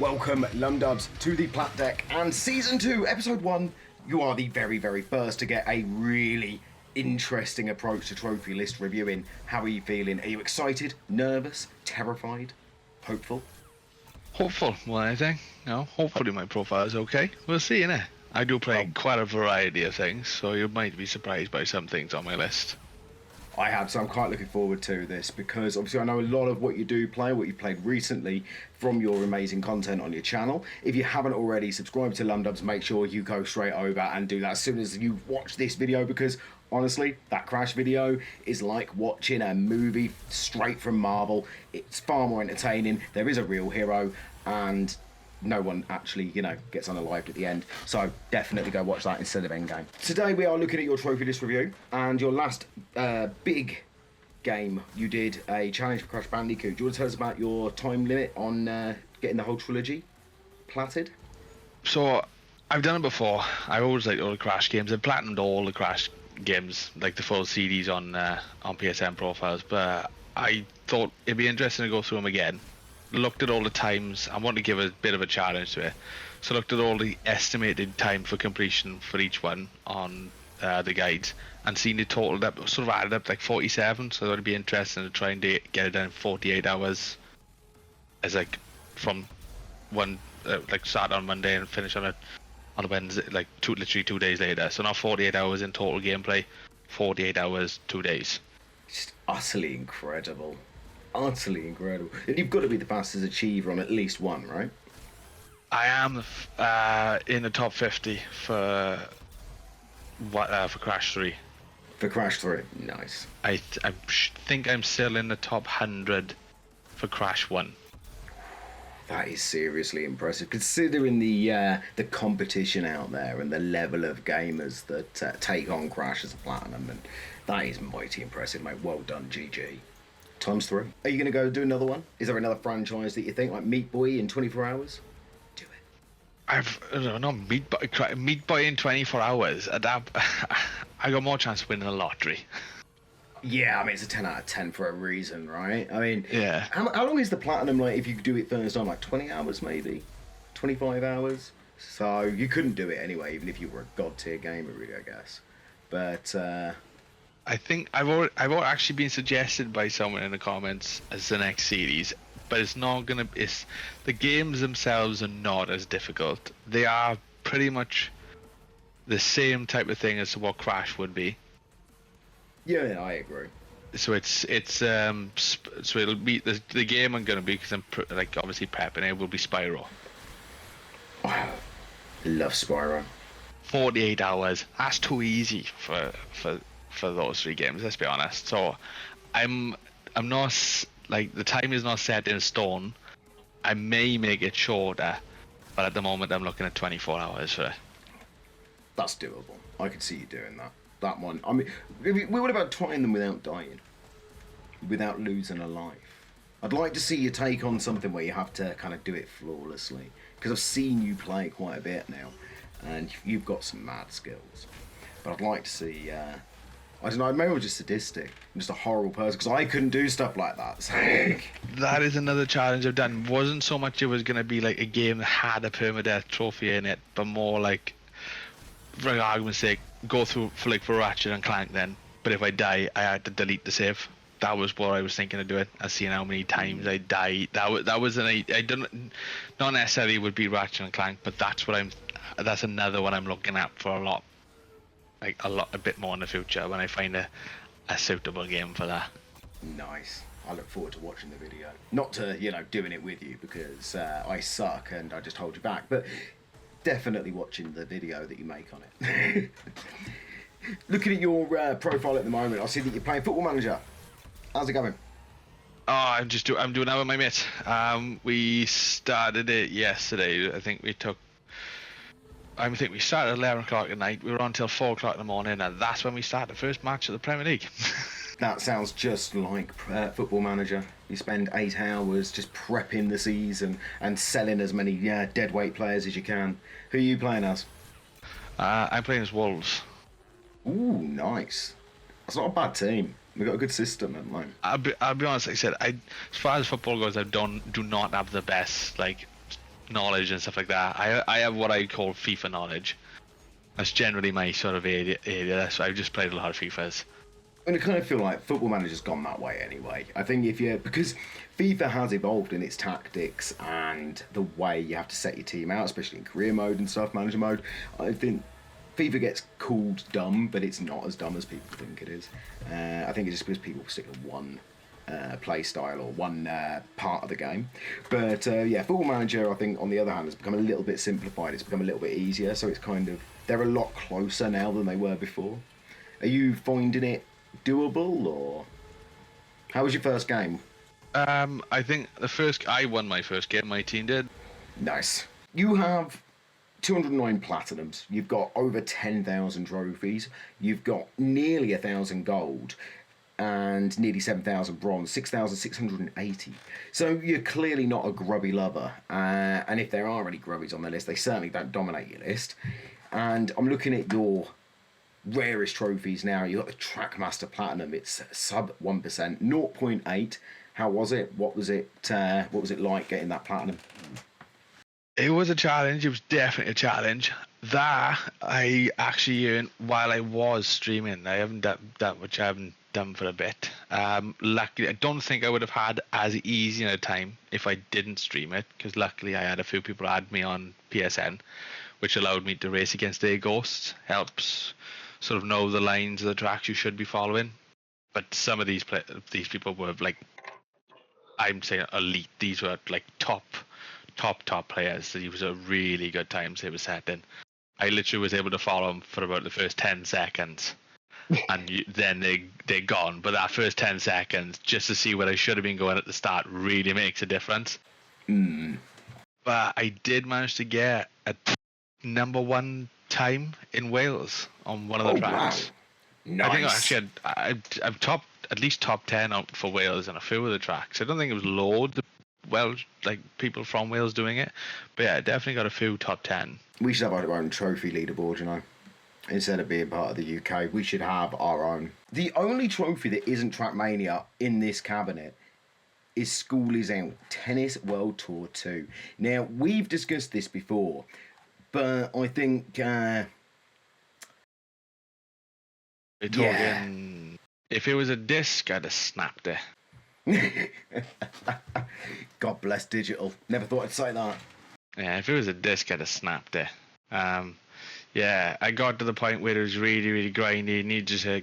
Welcome, Lumdubz, to the Plat Deck and Season 2, Episode 1. You are the very, very first to get a really interesting approach to trophy list reviewing. How are you feeling? Are you excited, nervous, terrified, hopeful? Hopeful more than anything. Hopefully my profile is okay. We'll see, innit? I do play quite a variety of things, so you might be surprised by some things on my list. I have, so I'm quite looking forward to this because obviously I know a lot of what you do play, what you've played recently from your amazing content on your channel. If you haven't already subscribed to Lumdubz, make sure you go straight over and do that as soon as you watch this video, because honestly, that Crash video is like watching a movie straight from Marvel. It's far more entertaining. There is a real hero and no one actually, gets unalived at the end. So definitely go watch that instead of Endgame. Today we are looking at your trophy list review, and your last big game, you did a challenge for Crash Bandicoot. Do you want to tell us about your time limit on getting the whole trilogy platted? So, I've done it before. I always liked all the Crash games. I've platinumed all the Crash games, like the full CDs on PSN profiles, but I thought it'd be interesting to go through them again. Looked at all the times. I want to give a bit of a challenge to it, so looked at all the estimated time for completion for each one on the guides, and seen it totaled up, sort of added up like 47. So that'd be interesting to try and get it done in 48 hours, as like from one like start on Monday and finish on a Wednesday, like literally 2 days later. So not 48 hours in total gameplay, 48 hours 2 days. Just utterly incredible. Utterly incredible. And you've got to be the fastest achiever on at least one, right? I am in the top 50 for Crash 3. For Crash 3, nice. I think I'm still in the top 100 for Crash 1. That is seriously impressive, considering the competition out there and the level of gamers that take on Crash as a platinum, and that is mighty impressive, mate. Well done, GG. Times 3. Are you going to go do another one? Is there another franchise that you think, like Meat Boy in 24 hours? Do it. Not Meat Boy in 24 hours. I got more chance of winning the lottery. Yeah, I mean, it's a 10 out of 10 for a reason, right? I mean, yeah. How long is the platinum, like, if you do it first on, like 20 hours maybe? 25 hours? So you couldn't do it anyway, even if you were a god tier gamer, really, I guess. But, I think I've actually been suggested by someone in the comments as the next series, but it's not gonna. The games themselves are not as difficult. They are pretty much the same type of thing as what Crash would be. Yeah, I agree. So so it'll be the game I'm gonna be, because I'm like obviously prepping it, will be Spyro. Wow, love Spyro. 48 hours. That's too easy for those 3 games, let's be honest. So I'm not, like, the time is not set in stone. I may make it shorter, but at the moment I'm looking at 24 hours for it. That's doable. I could see you doing that one. I mean, what about trying them without dying, without losing a life? I'd like to see you take on something where you have to kind of do it flawlessly, because I've seen you play quite a bit now and you've got some mad skills. But I'd like to see I don't know, maybe I'm just sadistic. I'm just a horrible person, because I couldn't do stuff like that. So. That is another challenge I've done. Wasn't so much it was going to be like a game that had a permadeath trophy in it, but more like, for argument's sake, go through for Ratchet and Clank then. But if I die, I had to delete the save. That was what I was thinking of doing. I seen how many times I died. That was I don't, not necessarily would be Ratchet and Clank, but that's another one I'm looking at for a bit more in the future when I find a suitable game for that. Nice. I look forward to watching the video. Not to, doing it with you, because I suck and I just hold you back, but definitely watching the video that you make on it. Looking at your profile at the moment, I see that you're playing Football Manager. How's it going? Oh, I'm doing that with my mate. We started it yesterday. I think we started at 11 o'clock at night. We were on till 4 o'clock in the morning, and that's when we started the first match of the Premier League. That sounds just like Football Manager. You spend 8 hours just prepping the season and selling as many deadweight players as you can. Who are you playing as? I'm playing as Wolves. Ooh, nice. That's not a bad team. We've got a good system at mine. I'll be honest, like I said, as far as football goes, I do not have the best knowledge and stuff like that. I have what I call FIFA knowledge. That's generally my sort of area. So I've just played a lot of FIFAs. And I kind of feel like Football Manager's gone that way anyway. I think because FIFA has evolved in its tactics and the way you have to set your team out, especially in career mode and stuff, manager mode. I think FIFA gets called dumb, but it's not as dumb as people think it is. I think it's just because people stick to one play style or one part of the game. But yeah, Football Manager, I think, on the other hand, has become a little bit simplified. It's become a little bit easier, so it's kind of, they're a lot closer now than they were before. Are you finding it doable, or how was your first game? I think I won my first game. My team did. Nice. You have 209 platinums. You've got over 10,000 trophies. You've got nearly 1,000 gold and nearly 7,000 bronze, 6,680. So you're clearly not a grubby lover. And if there are any grubbies on the list, they certainly don't dominate your list. And I'm looking at your rarest trophies now. You got the Trackmaster Platinum. It's sub 1%, 0.8. How was it? What was it like getting that platinum? It was a challenge. It was definitely a challenge. That I actually earned while I was streaming. I haven't done that much. I haven't done for a bit. Luckily, I don't think I would have had as easy a time if I didn't stream it, because luckily I had a few people add me on PSN, which allowed me to race against their ghosts. Helps sort of know the lines of the tracks you should be following. But some of these people were like, I'm saying elite. These were like top players. These were really good times they were setting. I literally was able to follow them for about the first 10 seconds. And then they're gone. But that first 10 seconds, just to see where I should have been going at the start, really makes a difference. But I did manage to get a #1 time in Wales on one of the tracks. Wow. Nice. I think actually I'm at least top 10 out for Wales on a few of the tracks. I don't think it was loads of people from Wales doing it, but yeah, I definitely got a few top 10. We should have our own trophy leaderboard, you know. Instead of being part of the UK, we should have our own. The only trophy that isn't Trackmania in this cabinet is School Is Out Tennis World Tour 2. Now, we've discussed this before, but I think... We're talking... If it was a disc, I'd have snapped it. God bless digital. Never thought I'd say that. Yeah, if it was a disc, I'd have snapped it. Yeah, I got to the point where it was really, really grindy. You need to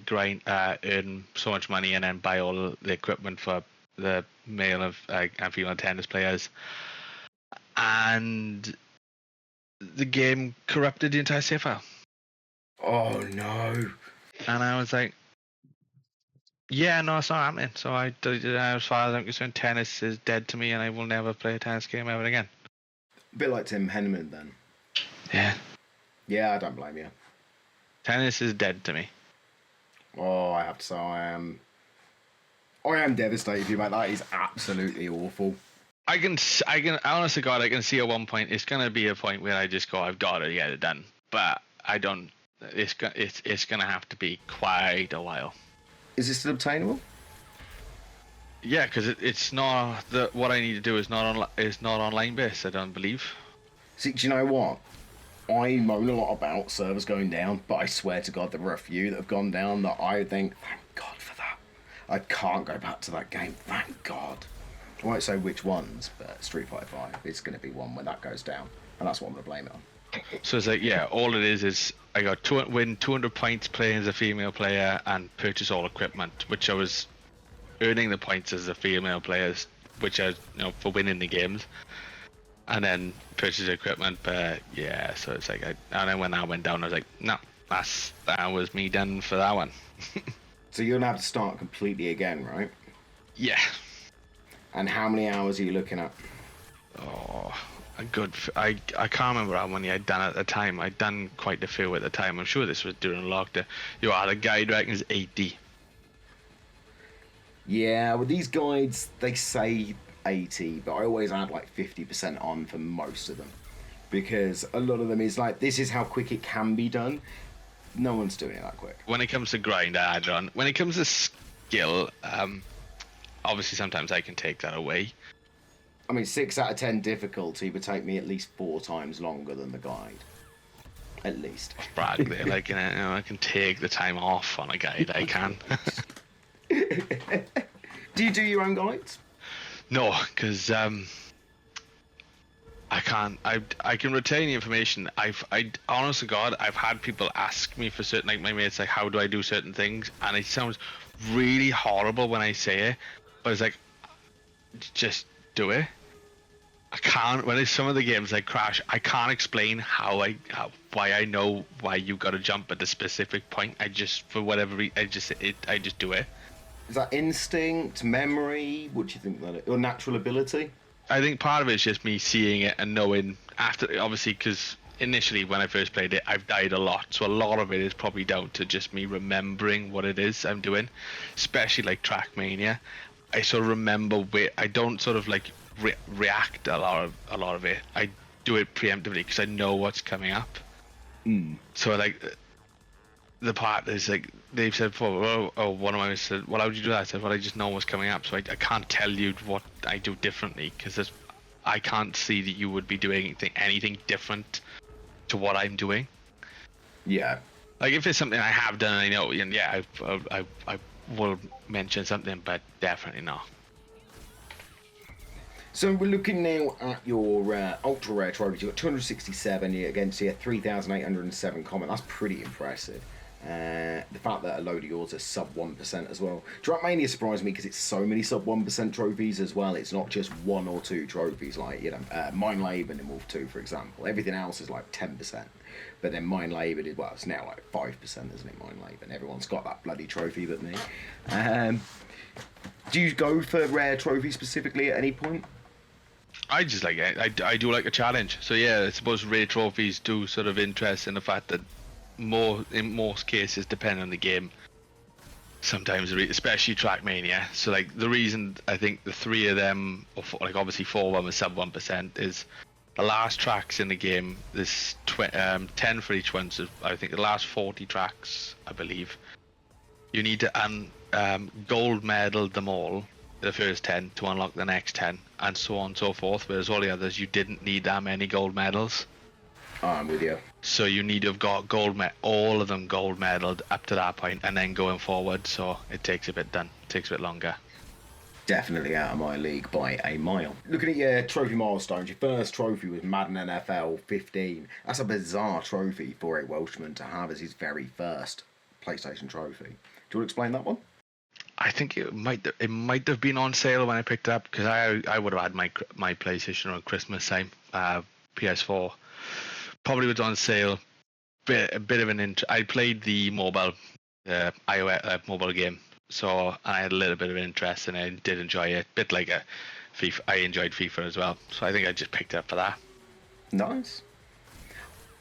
earn so much money and then buy all the equipment for the male and female tennis players. And the game corrupted the entire save file. Oh, no. And I was like, yeah, no, it's not happening. So I deleted it. As far as I'm concerned, tennis is dead to me and I will never play a tennis game ever again. A bit like Tim Henman, then. Yeah. Yeah, I don't blame you. Tennis is dead to me. Oh, I have to say, I am devastated, you mate. That is absolutely awful. I can, honest to God, I can see at one point it's gonna be a point where I just go, I've got to get it done. But I don't. It's gonna have to be quite a while. Is this still obtainable? Yeah, because it's not what I need to do is not online based. I don't believe. See, do you know what? I moan a lot about servers going down, but I swear to God, there were a few that have gone down that I think, thank God for that. I can't go back to that game, thank God. I won't say which ones, but Street Fighter 5 is going to be one when that goes down, and that's what I'm going to blame it on. So it's like, yeah, all it is I got win 200 points playing as a female player and purchase all equipment, which I was earning the points as a female player, which I, for winning the games. And then purchase equipment, but yeah, so it's like, and then when that went down, I was like, no, that was me done for that one. So you're gonna have to start completely again, right? Yeah. And how many hours are you looking at? Oh, a good. I can't remember how many I'd done at the time. I'd done quite a few at the time. I'm sure this was during lockdown. The guide reckons 80. Yeah, with these guides, they say 80, but I always add like 50% on for most of them, because a lot of them is like, this is how quick it can be done. No one's doing it that quick. When it comes to grind, I add on. When it comes to skill, obviously sometimes I can take that away. I mean, 6 out of 10 difficulty would take me at least 4 times longer than the guide. At least. Brag there, like, you know, I can take the time off on a guide. I can. Do you do your own guides? No, because I can't. I can retain the information. Honest to God, I've had people ask me for certain, like my mates, like, how do I do certain things, and it sounds really horrible when I say it, but it's like, just do it. I can't. When it's some of the games like Crash, I can't explain why I know why you got to jump at the specific point. I just, for whatever reason, I just do it. Is that instinct, memory? What do you think that is? Or natural ability? I think part of it is just me seeing it and knowing after, obviously, because initially when I first played it, I've died a lot. So a lot of it is probably down to just me remembering what it is I'm doing, especially like Trackmania. I sort of remember where I don't sort of like react a lot of it. I do it preemptively because I know what's coming up. So like the part is like they've said before, one of my mates said, well, how would you do that? I said, well, I just know what's coming up, so I can't tell you what I do differently because I can't see that you would be doing anything different to what I'm doing. Yeah. Like if it's something I have done and I know, and yeah, I will mention something, but definitely not. So we're looking now at your ultra rare trophies. You've got 267 against here, 3,807 common. That's pretty impressive. The fact that a load of yours are sub 1% as well. Trackmania surprised me because it's so many sub 1% trophies as well. It's not just 1 or 2 trophies like, you know, Mine Laban in Wolf 2, for example. Everything else is like 10%. But then Mine Laban is, well, it's now like 5%, isn't it, Mine Laban? Everyone's got that bloody trophy but me. Do you go for rare trophies specifically at any point? I just like it. I do like a challenge. So yeah, I suppose rare trophies do sort of interest in the fact that in most cases, depending on the game, sometimes especially Trackmania. So like the reason I think the 3 of them, or like obviously 4 of them are sub 1%, is the last tracks in the game. There's 10 for each one. So I think the last 40 tracks, I believe, you need to gold medal them all, the first 10, to unlock the next 10, and so on and so forth. Whereas all the others, you didn't need that many gold medals. Oh, I'm with you. So you need to have got all of them gold medaled up to that point, and then going forward. So it takes a bit longer. Definitely out of my league by a mile. Looking at your trophy milestones, your first trophy was Madden NFL 15. That's a bizarre trophy for a Welshman to have as his very first PlayStation trophy. Do you want to explain that one? I think it might have been on sale when I picked it up, because I would have had my PlayStation around Christmas time. PS4 probably was on sale. A bit of an I played the mobile iOS mobile game, so I had a little bit of interest and I did enjoy it. Bit like a FIFA. I enjoyed FIFA as well, so I think I just picked it up for that. Nice.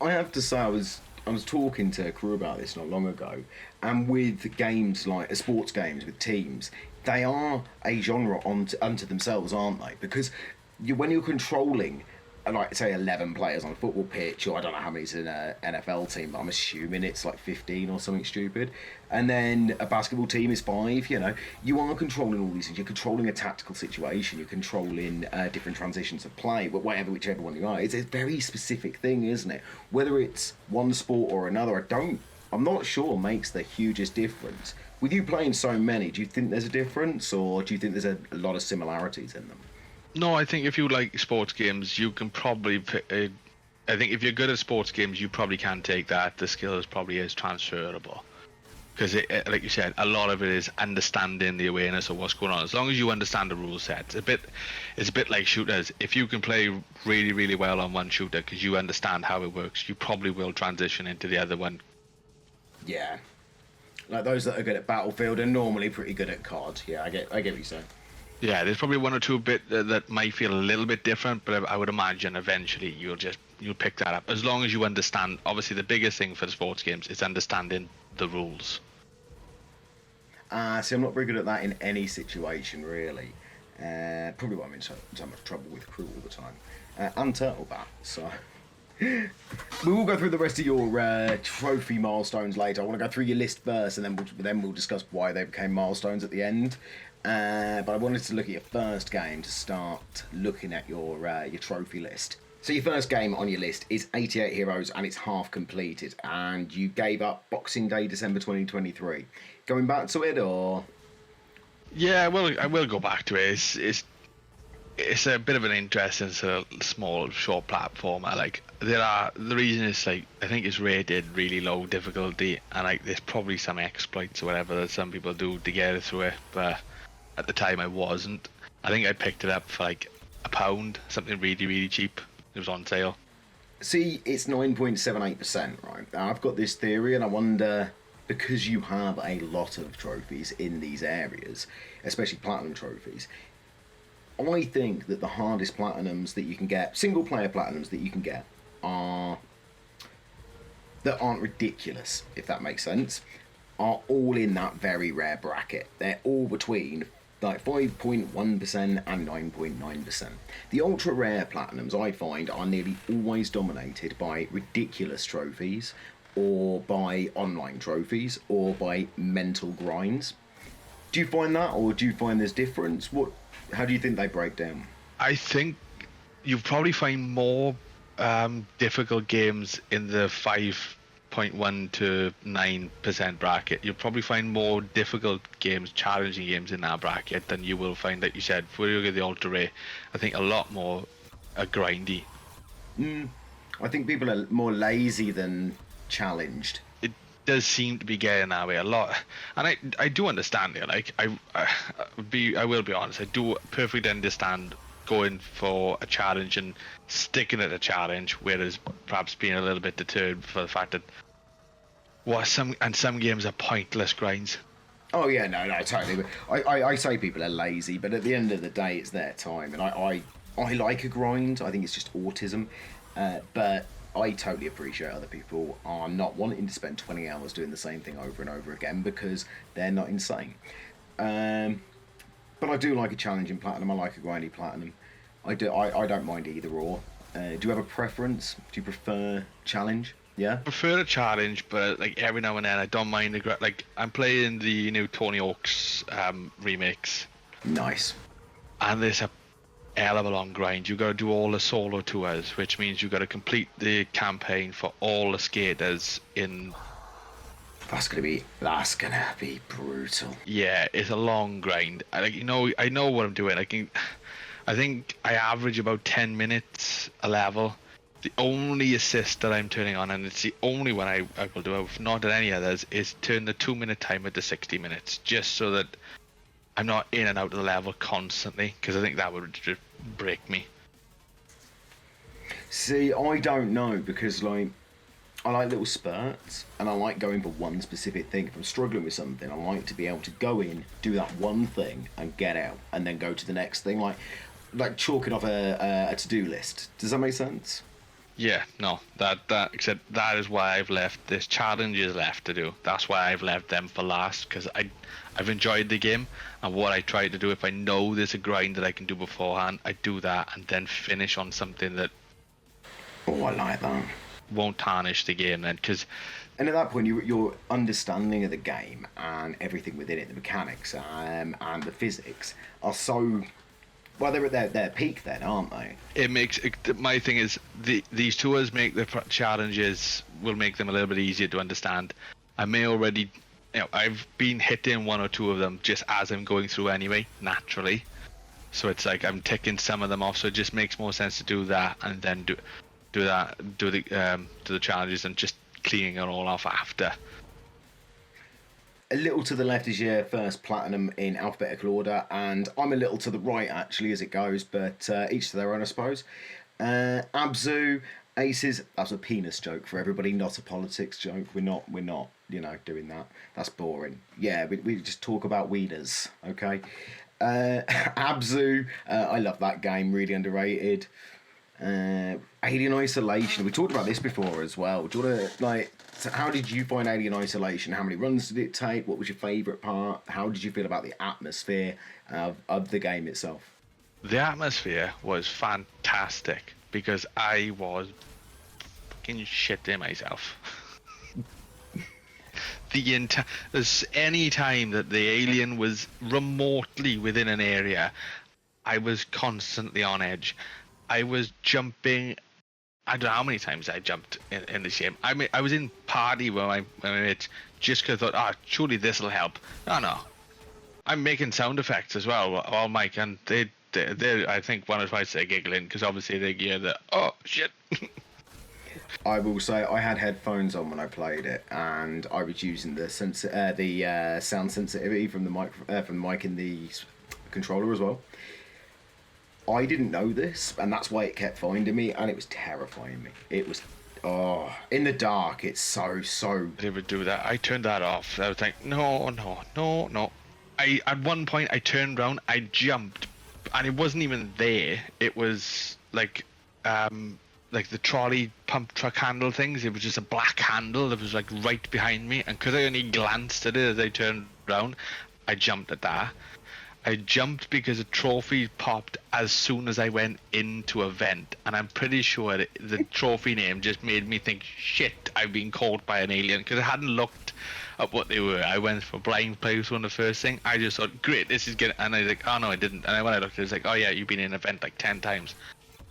I have to say, I was talking to a crew about this not long ago, and with games like sports games with teams, they are a genre unto themselves, aren't they? Because when you're controlling, like, say, 11 players on a football pitch, or I don't know how many's in an NFL team, but I'm assuming it's like 15 or something stupid, and then a basketball team is 5, you know, you are controlling all these things. You're controlling a tactical situation, you're controlling different transitions of play, but whichever one you are, it's a very specific thing, isn't it? Whether it's one sport or another, I'm not sure makes the hugest difference. With you playing so many, do you think there's a difference, or do you think there's a lot of similarities in them? No, I think if you like sports games, you can probably. I think if you're good at sports games, you probably can take that. The skills probably is transferable, because like you said, a lot of it is understanding the awareness of what's going on. As long as you understand the rule set, it's a bit like shooters. If you can play really, really well on one shooter because you understand how it works, you probably will transition into the other one. Yeah, like those that are good at Battlefield are normally pretty good at COD. Yeah, I get what you're saying. Yeah, there's probably one or two bit that might feel a little bit different, but I would imagine eventually you'll pick that up, as long as you understand. Obviously, the biggest thing for the sports games is understanding the rules. See, I'm not very good at that in any situation, really. Probably why I'm in so much trouble with crew all the time. And Turtlebat, so... We will go through the rest of your trophy milestones later. I want to go through your list first, and then we'll discuss why they became milestones at the end. But I wanted to look at your first game to start looking at your trophy list. So your first game on your list is 88 Heroes, and it's half completed. And you gave up Boxing Day, December 2023. Going back to it, or? Yeah, well, I will go back to it. It's a bit of an interesting sort of small, short platformer. Like the reason is like I think it's rated really low difficulty, and like there's probably some exploits or whatever that some people do to get it through it. But at the time I wasn't. I think I picked it up for like £1, something really really cheap. It was on sale. See, it's 9.78%, right? Now, I've got this theory, and I wonder, because you have a lot of trophies in these areas, especially platinum trophies, I think that the hardest platinums that you can get, single player platinums that you can get, are that aren't ridiculous, if that makes sense, are all in that very rare bracket. They're all between like 5.1% and 9.9%. The ultra rare platinums I find are nearly always dominated by ridiculous trophies, or by online trophies, or by mental grinds. Do you find that, or do you find there's difference? How do you think they break down? I think you'll probably find more difficult games in the 5.1 to 9% bracket. You'll probably find more difficult games, challenging games in that bracket than you will find, like you said, for you get the ultra rare. I think a lot more grindy. I think people are more lazy than challenged. It does seem to be getting that way a lot, and I do understand it. Like I will be honest, I do perfectly understand going for a challenge and sticking at a challenge, whereas perhaps being a little bit deterred for the fact that some games are pointless grinds. Oh yeah, no, totally. I say people are lazy, but at the end of the day, it's their time, and I like a grind. I think it's just autism, but I totally appreciate other people are not wanting to spend 20 hours doing the same thing over and over again because they're not insane. But I do like a challenging platinum. I like a grindy platinum. I don't mind either or. Do you have a preference? Do you prefer challenge? Yeah. Prefer a challenge, but like every now and then I don't mind like I'm playing the new Tony Hawk's remix. Nice. And there's a hell of a long grind. You got to do all the solo tours, which means you got to complete the campaign for all the skaters in. That's gonna be brutal. Yeah, it's a long grind. I know what I'm doing. I think I average about 10 minutes a level. The only assist that I'm turning on, and it's the only one I will do, I've not done any others, is turn the 2-minute timer to 60 minutes, just so that I'm not in and out of the level constantly, because I think that would just break me. See, I don't know, because like I like little spurts, and I like going for one specific thing. If I'm struggling with something, I like to be able to go in, do that one thing, and get out, and then go to the next thing, like chalking off a to-do list. Does that make sense? Yeah, no, that except that is why I've left. There's challenges left to do. That's why I've left them for last, because I've enjoyed the game, and what I try to do, if I know there's a grind that I can do beforehand, I do that and then finish on something that. Oh, I like that. Won't tarnish the game then, because. And at that point, your understanding of the game and everything within it, the mechanics and the physics, are so. Well, they're at their peak then, aren't they? It makes my thing is these tours make the challenges will make them a little bit easier to understand. I may already, I've been hitting one or two of them just as I'm going through anyway, naturally. So it's like I'm ticking some of them off. So it just makes more sense to do that and then do the challenges and just cleaning it all off after. A little to the left is your first platinum in alphabetical order, and I'm a little to the right actually as it goes, but each to their own, I suppose. Abzu, Aces, that's a penis joke for everybody, not a politics joke. We're not, doing that. That's boring. Yeah, we just talk about wieners, okay? Abzu, I love that game, really underrated. Alien Isolation, we talked about this before as well. Do you want to, so how did you find Alien Isolation? How many runs did it take? What was your favourite part? How did you feel about the atmosphere of the game itself? The atmosphere was fantastic because I was fucking shitting myself. there's any time that the alien was remotely within an area, I was constantly on edge. I was jumping. I don't know how many times I jumped in this game. I mean, I was in party with my mates just because I thought, surely this will help. No. I'm making sound effects as well, all Mike, and they I think one or twice they're giggling because obviously they hear the oh shit. I will say I had headphones on when I played it, and I was using the sound sensitivity from the mic in the controller as well. I didn't know this, and that's why it kept finding me, and it was terrifying me. It was, in the dark, it's so. They would do that. I turned that off. I was like, no. At one point I turned around, I jumped, and it wasn't even there. It was like the trolley pump truck handle things. It was just a black handle that was like right behind me, and because I only glanced at it as I turned around, I jumped at that. I jumped because a trophy popped as soon as I went into a vent, and I'm pretty sure that the trophy name just made me think, shit, I've been caught by an alien, because I hadn't looked up what they were. I went for blind playthrough on the first thing. I just thought, great, this is good, and I was like, oh no, I didn't. And when I looked, it was like, oh yeah, you've been in an event like 10 times.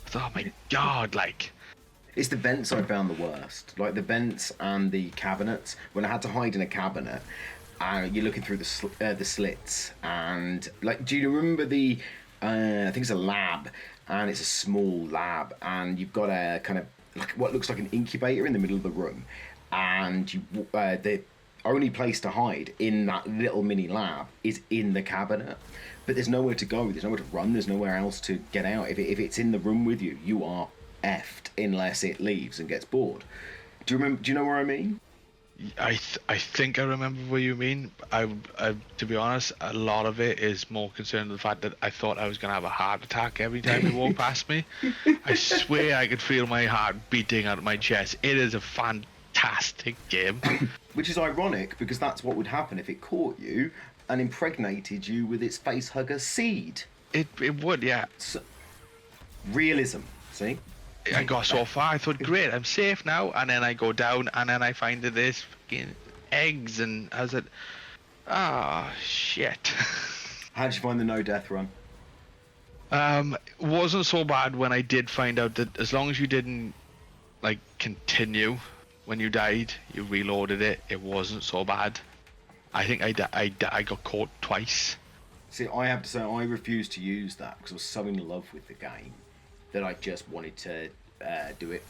I thought, oh my god, like... It's the vents I found the worst. Like the vents and the cabinets. When I had to hide in a cabinet, you're looking through the slits, and like, do you remember the? I think it's a lab, and it's a small lab, and you've got a kind of like what looks like an incubator in the middle of the room, and the only place to hide in that little mini lab is in the cabinet, but there's nowhere to go, there's nowhere to run, there's nowhere else to get out. If it's in the room with you, you are effed unless it leaves and gets bored. Do you know where I mean? I think I remember what you mean. I to be honest, a lot of it is more concerned with the fact that I thought I was gonna have a heart attack every time he walked past me. I swear I could feel my heart beating out of my chest. It is a fantastic game. Which is ironic because that's what would happen if it caught you and impregnated you with its face hugger seed. It would, yeah. So, realism, see? I got so far, I thought, great, I'm safe now, and then I go down, and then I find that there's fucking eggs, and I was like, shit. How did you find the no death run? It wasn't so bad when I did find out that as long as you didn't, like, continue when you died, you reloaded it, it wasn't so bad. I think I got caught twice. See, I have to say, I refused to use that because I was so in love with the game that I just wanted to do it.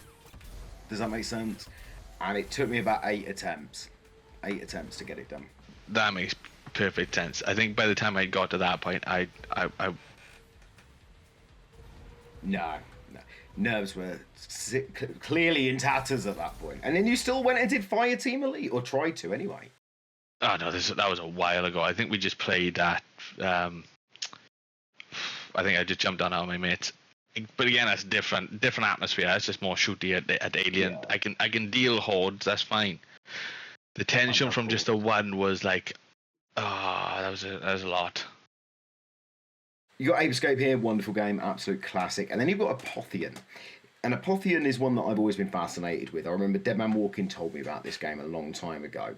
Does that make sense? And it took me about 8 attempts to get it done. That makes perfect sense. I think by the time I got to that point, I No. Nerves were clearly in tatters at that point. And then you still went and did Fireteam Elite, or tried to anyway. Oh no, that was a while ago. I think we just played that. I think I just jumped on out of my mates. But again, that's different atmosphere. That's just more shooty at alien. Yeah. I can deal hordes. That's fine. The tension from just the one was like, that was a lot. You got Ape Escape here, wonderful game, absolute classic. And then you've got Apotheon. And Apotheon is one that I've always been fascinated with. I remember Dead Man Walking told me about this game a long time ago.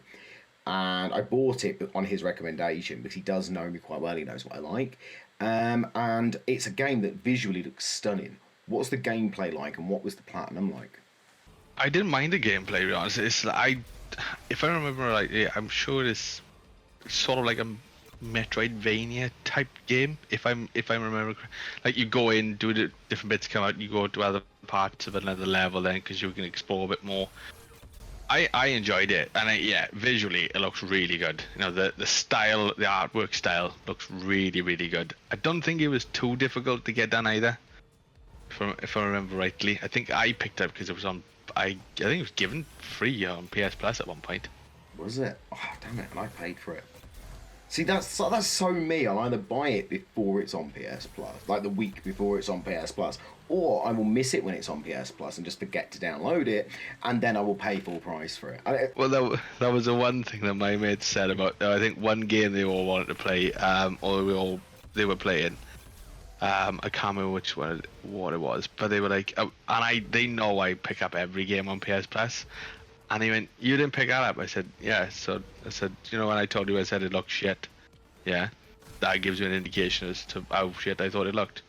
And I bought it on his recommendation because he does know me quite well. He knows what I like. And it's a game that visually looks stunning. What's the gameplay like, and what was the platinum like? I didn't mind the gameplay, to be honest. If I remember right, I'm sure it's sort of like a Metroidvania type game. If I remember, like you go in, do the different bits, come out, you go to other parts of another level, then because you can explore a bit more. I enjoyed it, and visually it looks really good. You know, the style, the artwork style looks really, really good. I don't think it was too difficult to get done either, if I remember rightly. I think I picked up because it was on. I think it was given free on PS Plus at one point. Was it? Oh damn it! And I paid for it. See, that's so me. I'll either buy it before it's on PS Plus, like the week before it's on PS Plus, or I will miss it when it's on PS Plus and just forget to download it, and then I will pay full price for it. Well, that was the one thing that my mates said about. I think one game they all wanted to play, or they were playing. I can't remember what it was, but they were like, and they know I pick up every game on PS Plus, And he went, "You didn't pick that up?" I said, "Yeah." So I said, "You know, when I told you, I said it looked shit. Yeah, that gives you an indication as to how shit I thought it looked."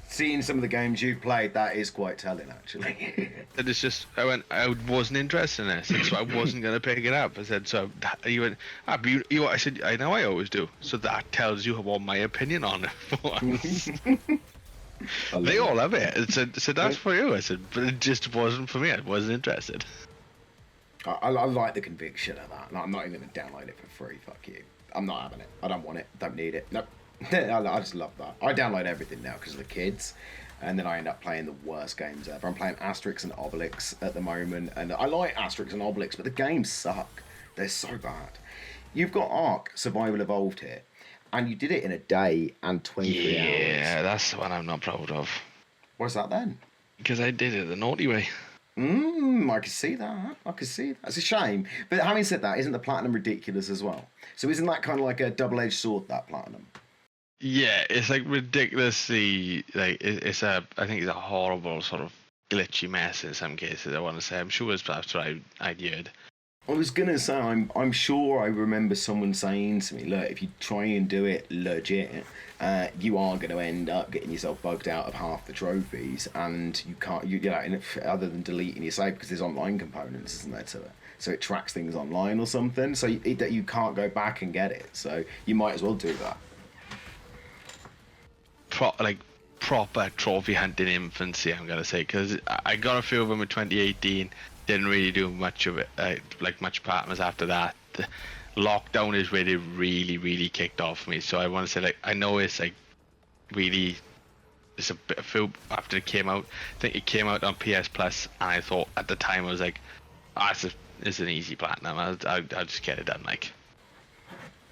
Seeing some of the games you've played, that is quite telling, actually. And it's just, I wasn't interested in this, and so I wasn't gonna pick it up. I said, so he went, "Ah, but you," I said, "I know I always do." So that tells you what my opinion on it was. They all love it. I said, "That's for you." I said, "But it just wasn't for me. I wasn't interested." I like the conviction of that. No, I'm not even going to download it for free. Fuck you. I'm not having it. I don't want it. Don't need it. Nope. I just love that. I download everything now because of the kids, and then I end up playing the worst games ever. I'm playing Asterix and Obelix at the moment, and I like Asterix and Obelix, but the games suck. They're so bad. You've got Ark Survival Evolved here, and you did it in a day and 23 hours. Yeah, that's the one I'm not proud of. What's that then? Because I did it the naughty way. I can see that. I can see that. It's a shame. But having said that, isn't the Platinum ridiculous as well? So isn't that kind of like a double-edged sword, that Platinum? Yeah, it's like ridiculously, like, I think it's a horrible sort of glitchy mess in some cases, I want to say. I'm sure it's perhaps what I'd heard. I was gonna say, I'm sure I remember someone saying to me, look, if you try and do it legit, you are going to end up getting yourself bugged out of half the trophies, and you can't, other than deleting your save, because there's online components, isn't there, to it? So it tracks things online or something, so that you can't go back and get it. So you might as well do that. Proper trophy hunting infancy, I'm gonna say, because I got a few of them in 2018. Didn't really do much of it, much partners after that. The lockdown is where it really kicked off for me. So I want to say, like, I know it's like really, it's a bit of few after it came out. I think it came out on PS Plus, and I thought at the time I was like, it's an easy platinum. I'll just get it done. Like,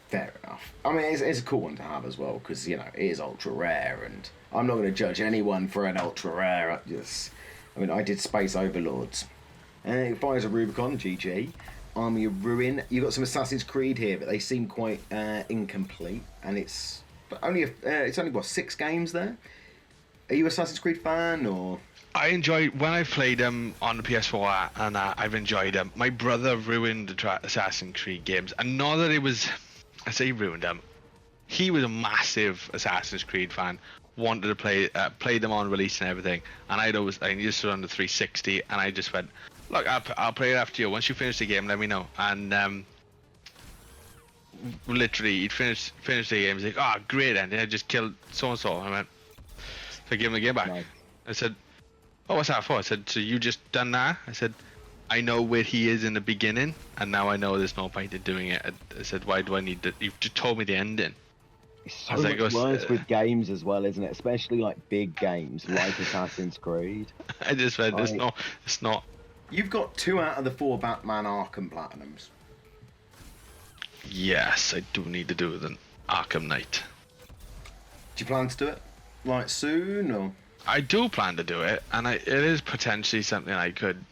fair enough. I mean, it's a cool one to have as well, because it is ultra rare, and I'm not going to judge anyone for an ultra rare. I did Space Overlords. It fires a Rubicon, GG. Army of Ruin. You've got some Assassin's Creed here, but they seem quite incomplete. And it's only what, 6 games there? Are you an Assassin's Creed fan, or? I enjoyed when I played them on the PS4, and I've enjoyed them. My brother ruined the Assassin's Creed games, and not that it was, I say he ruined them. He was a massive Assassin's Creed fan. Wanted to play them on release and everything, and I used to run the 360, and I just went, look, I'll play it after you. Once you finish the game, let me know. And literally, he'd finish the game. He's like, "Oh, great ending! I just killed so and so." I went, so I gave him the game back. Nice. I said, "Oh, what's that for?" I said, "So you just done that?" I said, "I know where he is in the beginning, and now I know there's no point in doing it." I said, "Why do I need to? You've just told me the ending." It's so much worse with games as well, isn't it? Especially like big games like Assassin's Creed. I just went, it's not. You've got 2 out of the 4 Batman Arkham Platinums. Yes, I do need to do an Arkham Knight. Do you plan to do it, like, soon, or? I do plan to do it, and it is potentially something I could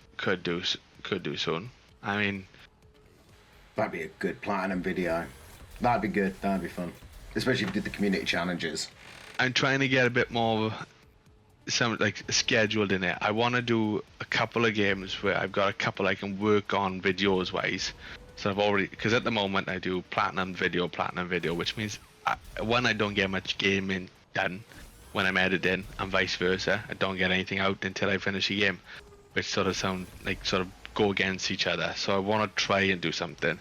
do soon. I mean, that'd be a good Platinum video. That'd be good. That'd be fun, especially if you did the community challenges. I'm trying to get a bit more some scheduled in it. I want to do a couple of games where I've got a couple I can work on videos wise. So I've already, because at the moment I do platinum video, which means I don't get much gaming done when I'm editing, and vice versa. I don't get anything out until I finish a game, which sort of go against each other. So I want to try and do something.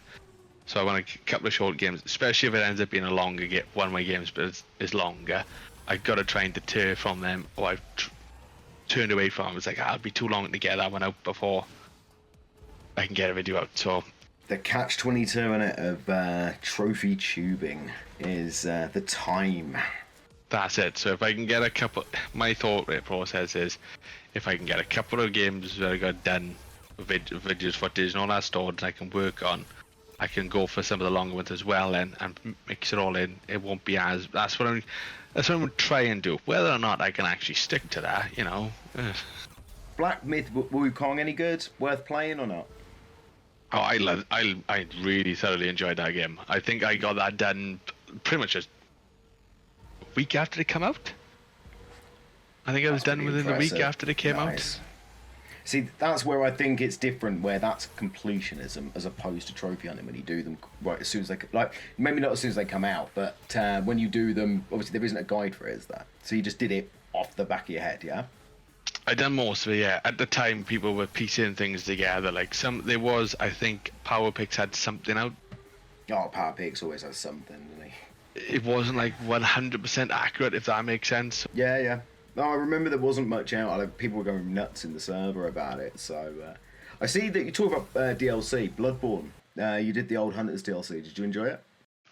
So I want a couple of short games, especially if it ends up being a longer game. One of my games, but it's longer. I've got to try and deter from them, or I've turned away from them. It's like, I'll be too long to get that one out before I can get a video out. So the catch-22 in it of trophy tubing is the time. That's it. So if I can get a couple, my thought process is, if I can get a couple of games that I got done, videos, footage, and all that stored, and I can work on, I can go for some of the longer ones as well, then, and mix it all in. It won't be as. That's what I'm gonna try and do. Whether or not I can actually stick to that, Black Myth Wukong, any good? Worth playing or not? Oh, I really thoroughly enjoyed that game. I think I got that done pretty much just a week after it came out. I think I was done within a week after it came out. See, that's where I think it's different, where that's completionism as opposed to trophy hunting when you do them right as soon as they, like, maybe not as soon as they come out, but when you do them, obviously there isn't a guide for it, is there? So you just did it off the back of your head, yeah? I done most of it, yeah. At the time, people were piecing things together. Like there was, I think, PowerPix had something out. Oh, PowerPix always has something, doesn't he? It wasn't like 100% accurate, if that makes sense. Yeah, yeah. No, I remember there wasn't much out. Like, people were going nuts in the server about it. So I see that you talk about DLC, Bloodborne. You did the old Hunters DLC. Did you enjoy it?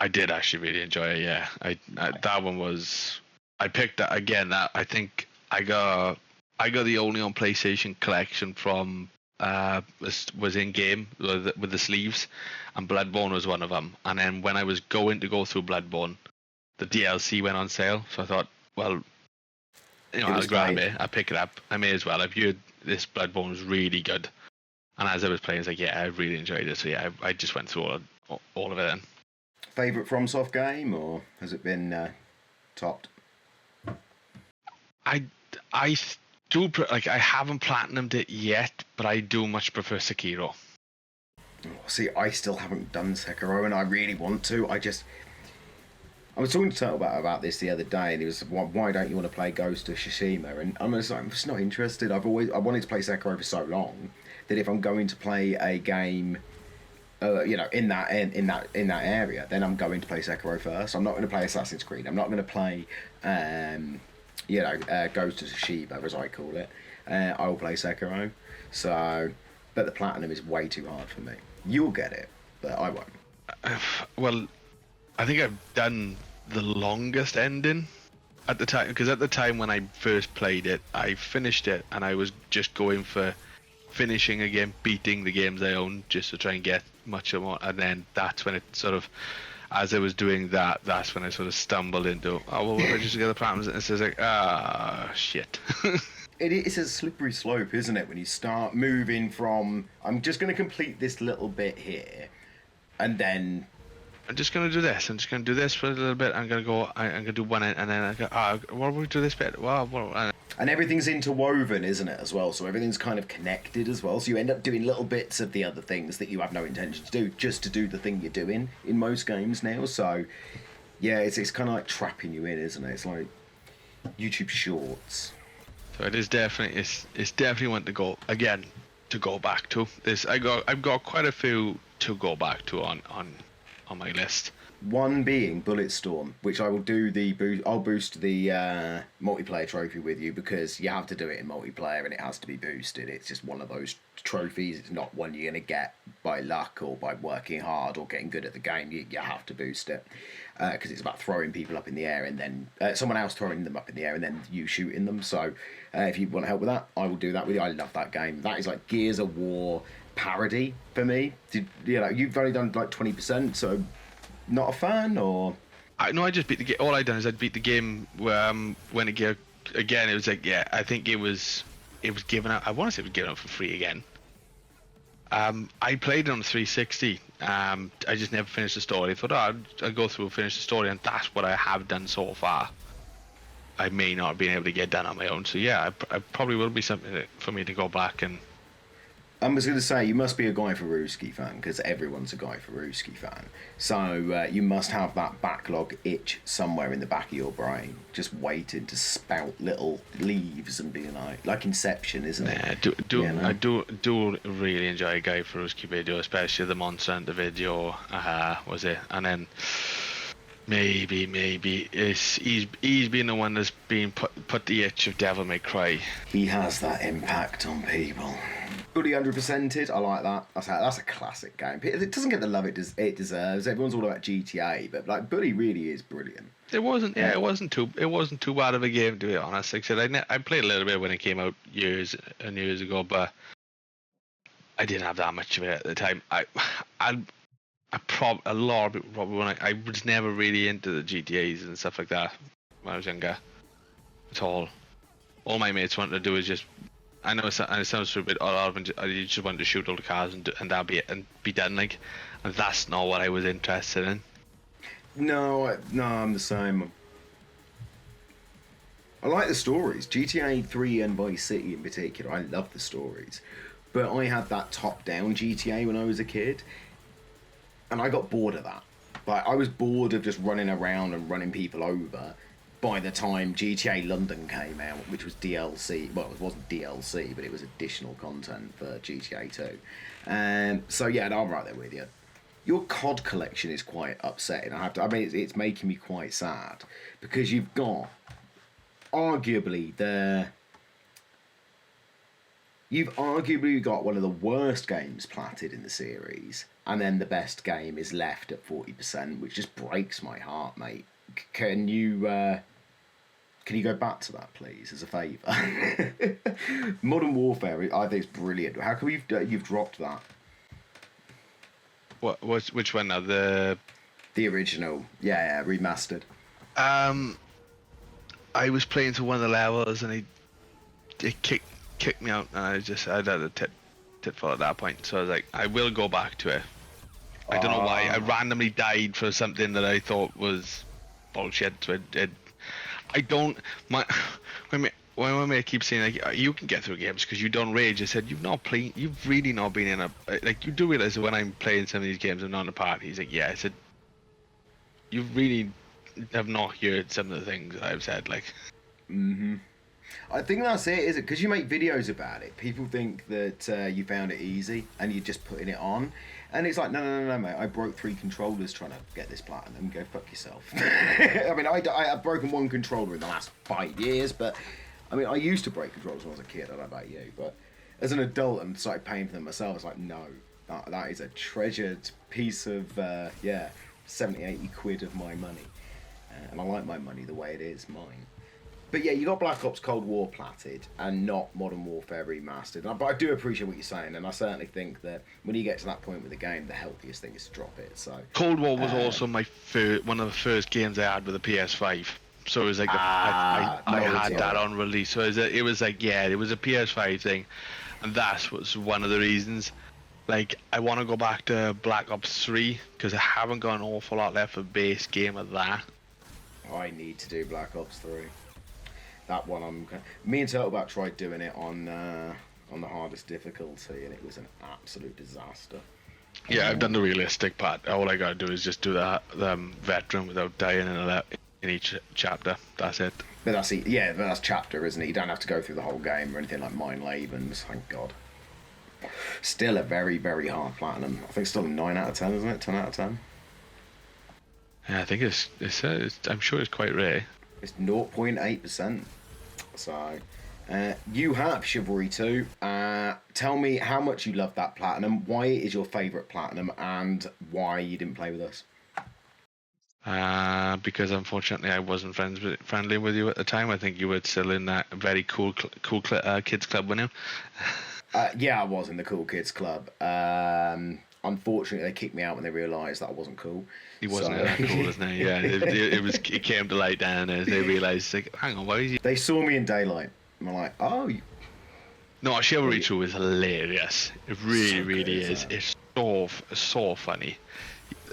I did actually really enjoy it. Yeah, that one was. I picked that again. That I think I got the only on PlayStation collection from was in game with the sleeves, and Bloodborne was one of them. And then when I was going to go through Bloodborne, the DLC went on sale. So I thought, well, I'll grab it. I'll pick it up. I may as well. I've heard this Bloodborne was really good, and as I was playing, I was like, yeah, I really enjoyed it. So yeah, I just went through all of it. Then. Favorite FromSoft game, or has it been topped? I do like I haven't platinumed it yet, but I do much prefer Sekiro. See, I still haven't done Sekiro, and I really want to. I was talking to Turtle about this the other day, and he was, why don't you want to play Ghost of Tsushima? And I'm just not interested. I wanted to play Sekiro for so long that if I'm going to play a game, in that area, then I'm going to play Sekiro first. I'm not going to play Assassin's Creed. I'm not going to play, Ghost of Tsushima, as I call it. I will play Sekiro. So, but the platinum is way too hard for me. You'll get it, but I won't. Well, I think I've done the longest ending at the time, because at the time when I first played it, I finished it and I was just going for finishing again, beating the games I owned just to try and get much more. And then that's when it sort of, as I was doing that, that's when I sort of stumbled into, I just get the platinums, and it says like, shit. It's a slippery slope, isn't it? When you start moving from, I'm just going to complete this little bit here, and then I'm just going to do this. I'm just going to do this for a little bit. I'm going to do one, and then I go, what will we do this bit? And everything's interwoven, isn't it, as well? So everything's kind of connected as well. So you end up doing little bits of the other things that you have no intention to do, just to do the thing you're doing in most games now. So, yeah, it's kind of like trapping you in, isn't it? It's like YouTube Shorts. So it is definitely, it's definitely one to go back to. I've got quite a few to go back to on my list. One being Bulletstorm, which I will do I'll boost the multiplayer trophy with you, because you have to do it in multiplayer and it has to be boosted. It's just one of those trophies. It's not one you're going to get by luck or by working hard or getting good at the game. You have to boost it, because it's about throwing people up in the air and then someone else throwing them up in the air and then you shooting them. So if you want to help with that, I will do that with you. I love that game. That is like Gears of War parody for me. You've only done like 20%, so not a fan, or? I just beat the game. All I done is I beat the game when it came again. It was like, yeah, I think it was given out. I want to say it was given out for free again. I played it on the 360. I just never finished the story. I thought, I'll go through and finish the story, and that's what I have done so far. I may not have been able to get done on my own, so yeah, I probably will be something for me to go back and. I was going to say, you must be a Guy Firuski fan, because everyone's a Guy Firuski fan. So you must have that backlog itch somewhere in the back of your brain, just waiting to spout little leaves and be like Inception, isn't it? Yeah, I do really enjoy Guy Firuski video, especially the Monster Hunter video. Was it? And then maybe he's been the one that's been put the itch of Devil May Cry. He has that impact on people. Fully 100%ed. I like that. That's a classic game. It doesn't get the love it deserves. Everyone's all about GTA, but like Bully really is brilliant. It wasn't. Yeah, it wasn't too bad of a game, to be honest. Like I said, I played a little bit when it came out years and years ago, but I didn't have that much of it at the time. A lot of people probably I was never really into the GTAs and stuff like that when I was younger at all. All my mates wanted to do is just. I know it sounds stupid. A lot of them, you just want to shoot all the cars and that'll be it and be done. Like, and that's not what I was interested in. No, I'm the same. I like the stories. GTA 3 and Vice City in particular, I love the stories. But I had that top-down GTA when I was a kid, and I got bored of that. Like, I was bored of just running around and running people over by the time GTA London came out, which was DLC. Well, it wasn't DLC, but it was additional content for GTA 2. So, yeah, no, I'm right there with you. Your COD collection is quite upsetting. I mean, it's making me quite sad because you've got arguably you've arguably got one of the worst games platted in the series, and then the best game is left at 40%, which just breaks my heart, mate. Can you go back to that, please, as a favour? Modern Warfare, I think, is brilliant. How come you've dropped that? Which one now? The original, yeah, remastered. I was playing to one of the levels and it kicked me out, and I'd had a tit for at that point. So I was like, I will go back to it. I don't know why. I randomly died for something that I thought was bullshit. So I don't. When my mate keeps saying like, you can get through games because you don't rage, I said, you've really not been in a, like, you do realize that when I'm playing some of these games I'm not in a party. He's like, yeah. I said, you really have not heard some of the things that I've said, like. I think that's it, is it? Because you make videos about it, people think that you found it easy and you're just putting it on, and it's like, no, mate. I broke 3 controllers trying to get this platinum. Go fuck yourself. I mean, I've broken 1 controller in the last 5 years, but I mean, I used to break controllers when I was a kid. I don't know about you, but as an adult and started paying for them myself, it's like, no, that is a treasured piece of 70, 80 quid of my money, and I like my money the way it is, mine. But yeah, you got Black Ops Cold War platted and not Modern Warfare remastered. But I do appreciate what you're saying, and I certainly think that when you get to that point with the game, the healthiest thing is to drop it. So Cold War was also my one of the first games I had with a PS5. So it was like I had that on release. So it was like, yeah, it was a PS5 thing, and that was one of the reasons. Like, I want to go back to Black Ops 3 because I haven't got an awful lot left for base game of that. I need to do Black Ops 3. That one, me and Turtleback tried doing it on the hardest difficulty, and it was an absolute disaster. Yeah, I've done the realistic part. All I gotta do is just do the veteran without dying in each chapter. That's it. But that's it. Yeah, but that's chapter, isn't it? You don't have to go through the whole game or anything like Mine Labens. Thank God. Still a very, very hard platinum. I think still a 9 out of 10, isn't it? 10 out of 10. Yeah, I think it's I'm sure it's quite rare. It's 0.8%. So, you have Chivalry 2. Tell me how much you love that platinum, why it is your favourite platinum, and why you didn't play with us. Because unfortunately I wasn't friendly with you at the time. I think you were still in that very cool kids club, weren't you? Yeah, I was in the cool kids club. Unfortunately, they kicked me out when they realised that I wasn't cool. He wasn't that cool, wasn't he? Yeah, it came to light down as they realised, like, hang on, why is he? They saw me in daylight. And I'm like, oh. No, Chivalry 2 is hilarious. It really is. It's so funny.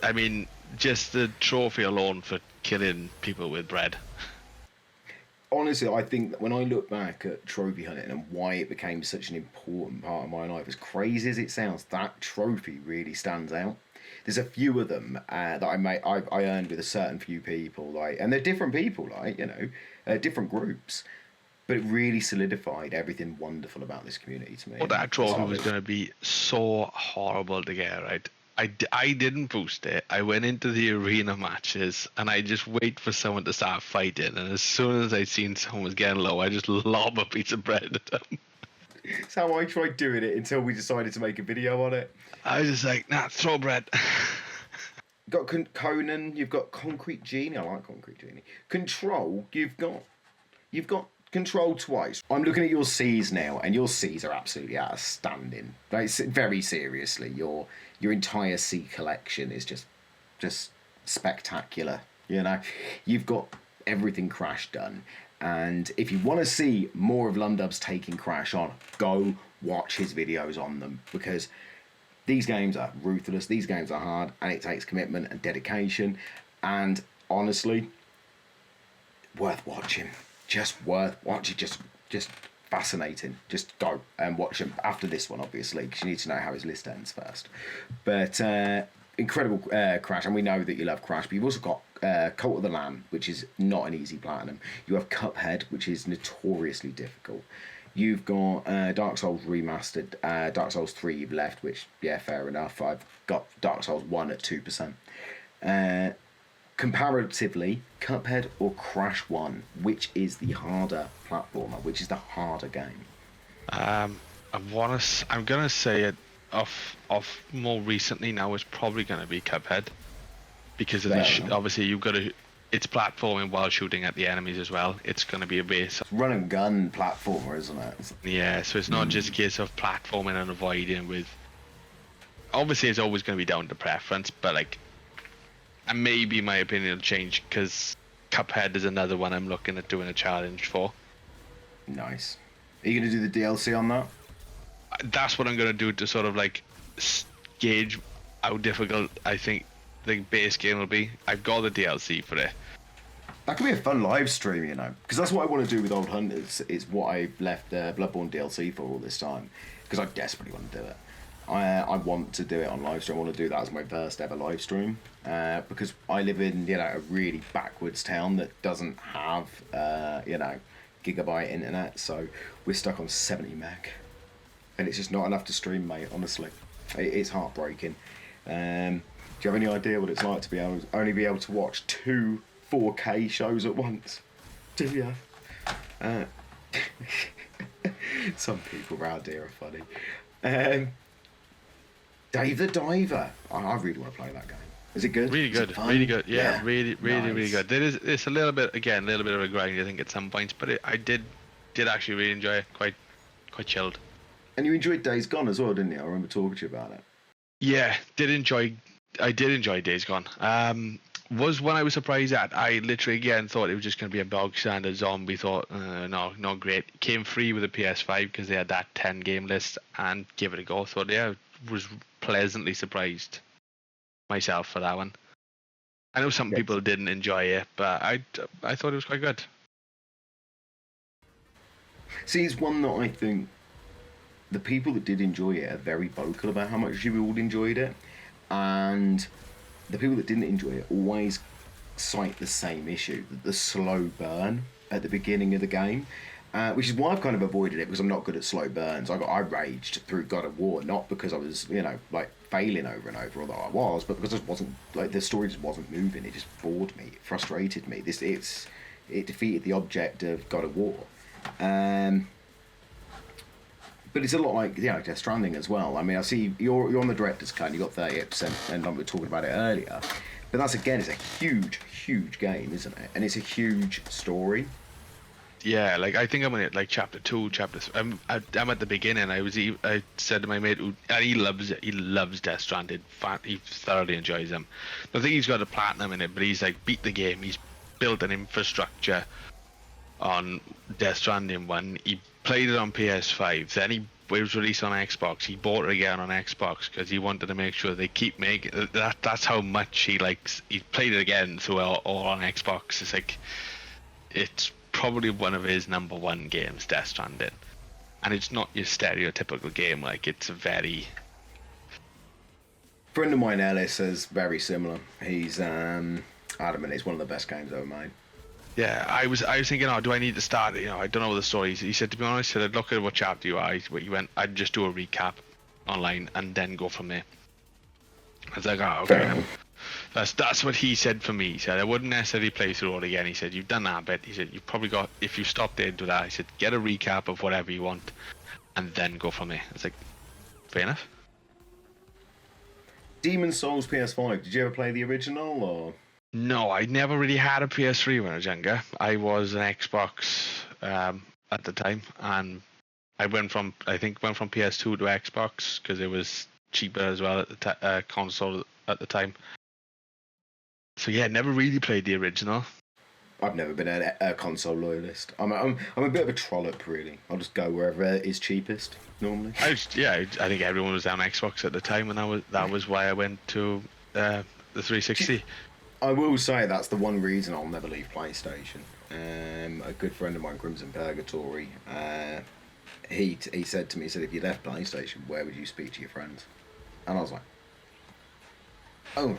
I mean, just the trophy alone for killing people with bread. Honestly, I think that when I look back at trophy hunting and why it became such an important part of my life, as crazy as it sounds, that trophy really stands out. There's a few of them that I earned with a certain few people, like, and they're different people, like, you know, different groups, but it really solidified everything wonderful about this community to me. Well, that trophy was going to be so horrible to get, right? I didn't boost it. I went into the arena matches and I just wait for someone to start fighting. And as soon as I seen someone was getting low, I just lob a piece of bread at them. That's how I tried doing it until we decided to make a video on it. I was just like, nah, throw bread. Got Conan, you've got Concrete Genie. I like Concrete Genie. Control, you've got Control twice. I'm looking at your C's now, and your C's are absolutely outstanding. Like, very seriously, your entire C collection is just spectacular. You know, you've got everything Crash done, and if you want to see more of Lumdubz taking Crash on, go watch his videos on them, because these games are ruthless, these games are hard, and it takes commitment and dedication, and honestly, worth watching. just worth watching. Just fascinating. Just go and watch him after this one, obviously, because you need to know how his list ends first. But incredible Crash, and we know that you love Crash, but you've also got Cult of the Lamb, which is not an easy platinum. You have Cuphead, which is notoriously difficult. You've got Dark Souls Remastered, Dark Souls 3 you've left, which, yeah, fair enough. I've got Dark Souls 1 at 2%. Comparatively, Cuphead or Crash 1, which is the harder platformer, which is the harder game? I'm gonna say it off more recently now is probably gonna be Cuphead, because of obviously you've got to. It's platforming while shooting at the enemies as well. It's gonna be a base. Run and gun platformer, isn't it? Yeah, so it's not just a case of platforming and avoiding with. Obviously, it's always gonna be down to preference, but like. And maybe my opinion will change because Cuphead is another one I'm looking at doing a challenge for. Nice. Are you going to do the DLC on that? That's what I'm going to do to sort of like gauge how difficult I think the base game will be. I've got the DLC for it. That could be a fun live stream, you know, because that's what I want to do with Old Hunters. It's what I left Bloodborne DLC for all this time, because I desperately want to do it. I want to do it on live stream. I want to do that as my first ever live stream, because I live in a really backwards town that doesn't have gigabyte internet, so we're stuck on 70 meg, and it's just not enough to stream, mate. Honestly, it's heartbreaking. Do you have any idea what it's like to only be able to watch 2 4K shows at once? Do you? Some people around here are funny. Dave the Diver. I really want to play that game. Is it good? Really good. Really good. Yeah, really good. It's a little bit of a grind, I think, at some points, but I did actually really enjoy it. Quite chilled. And you enjoyed Days Gone as well, didn't you? I remember talking to you about it. Yeah, I did enjoy Days Gone. Was one I was surprised at. I literally again thought it was just going to be a bog standard zombie. Thought no, not great. Came free with a PS5 because they had that 10 game list, and give it a go. Thought was pleasantly surprised myself for that one. I know some people didn't enjoy it, but I thought it was quite good. See, it's one that I think the people that did enjoy it are very vocal about how much you all enjoyed it, and the people that didn't enjoy it always cite the same issue, the slow burn at the beginning of the game. Which is why I've kind of avoided it, because I'm not good at slow burns. I raged through God of War, not because I was, failing over and over, although I was, but because I wasn't, the story just wasn't moving. It just bored me, it frustrated me. It defeated the object of God of War. But it's a lot like, Death Stranding as well. I mean, I see you're on the director's cut, you got 38%, and we were talking about it earlier. But that's, again, it's a huge, huge game, isn't it? And it's a huge story. Yeah, like I think I'm in it like chapter 2, chapter 3. I'm at the beginning. I said to my mate, and he loves Death Stranding. He thoroughly enjoys them. I think he's got a platinum in it, but he's like beat the game. He's built an infrastructure on Death Stranding 1. He played it on PS5. Then it was released on Xbox. He bought it again on Xbox because he wanted to make sure they keep making that. That's how much he likes. He played it again throughout all on Xbox. It's probably one of his number 1 games, Death Stranding, and it's not your stereotypical game. Like, it's a very friend of mine, Ellis, says very similar. He's adamant it's one of the best games ever made. Yeah, I was thinking, do I need to start it? I don't know the story. He said, to be honest, I'd look at what chapter you are. You went, I'd just do a recap online and then go from there. I was like, okay. That's what he said for me. He said, I wouldn't necessarily play through it again. He said, you've done that bit. He said, you've probably got, if you stop there and do that, he said, get a recap of whatever you want and then go from there. It's like, fair enough. Demon's Souls PS5, did you ever play the original, or? No, I never really had a PS3 when I was younger. I was an Xbox at the time, and I went from PS2 to Xbox because it was cheaper as well at the console at the time. So yeah, never really played the original. I've never been a console loyalist. I'm a bit of a trollop, really. I'll just go wherever is cheapest normally. I think everyone was down Xbox at the time, and that was why I went to the 360. I will say that's the one reason I'll never leave PlayStation. A good friend of mine, Crimson Purgatory, he said to me, he said, if you left PlayStation, where would you speak to your friends? And I was like, oh,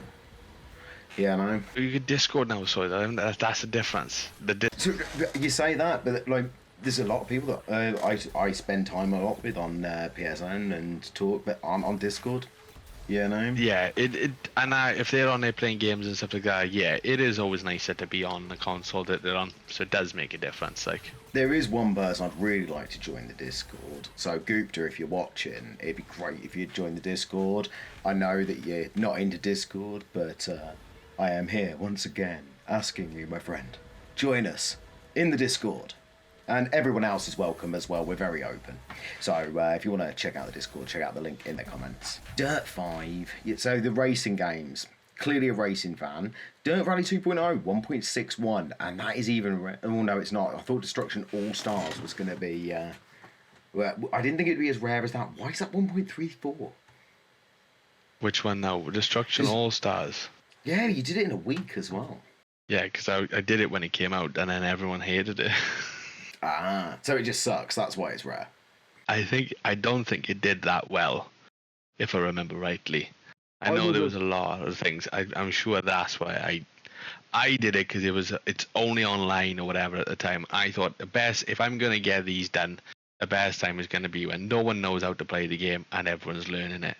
yeah, no. You could Discord now, so that's the difference. So, you say that, but like, there's a lot of people that I spend time a lot with on PSN and talk, but on Discord. Yeah, no. Yeah, if they're on there playing games and stuff like that, yeah, it is always nicer to be on the console that they're on. So it does make a difference. Like, there is one person I'd really like to join the Discord. So Gupta, if you're watching, it'd be great if you'd join the Discord. I know that you're not into Discord, but I am here once again asking you, my friend, join us in the Discord. And everyone else is welcome as well. We're very open. So if you want to check out the Discord, check out the link in the comments. Dirt 5. So the racing games. Clearly a racing fan. Dirt Rally 2.0, 1.61. And that is even... Oh, no, it's not. I thought Destruction All-Stars was going to be... well, I didn't think it'd be as rare as that. Why is that 1.34? Which one now? Destruction All-Stars? Yeah, you did it in a week as well. Yeah, because I did it when it came out, and then everyone hated it. Ah, so it just sucks. That's why it's rare. I don't think it did that well, if I remember rightly. I know there was a lot of things. I'm sure that's why I did it, because it's only online or whatever at the time. I thought the best, if I'm gonna get these done, the best time is gonna be when no one knows how to play the game and everyone's learning it.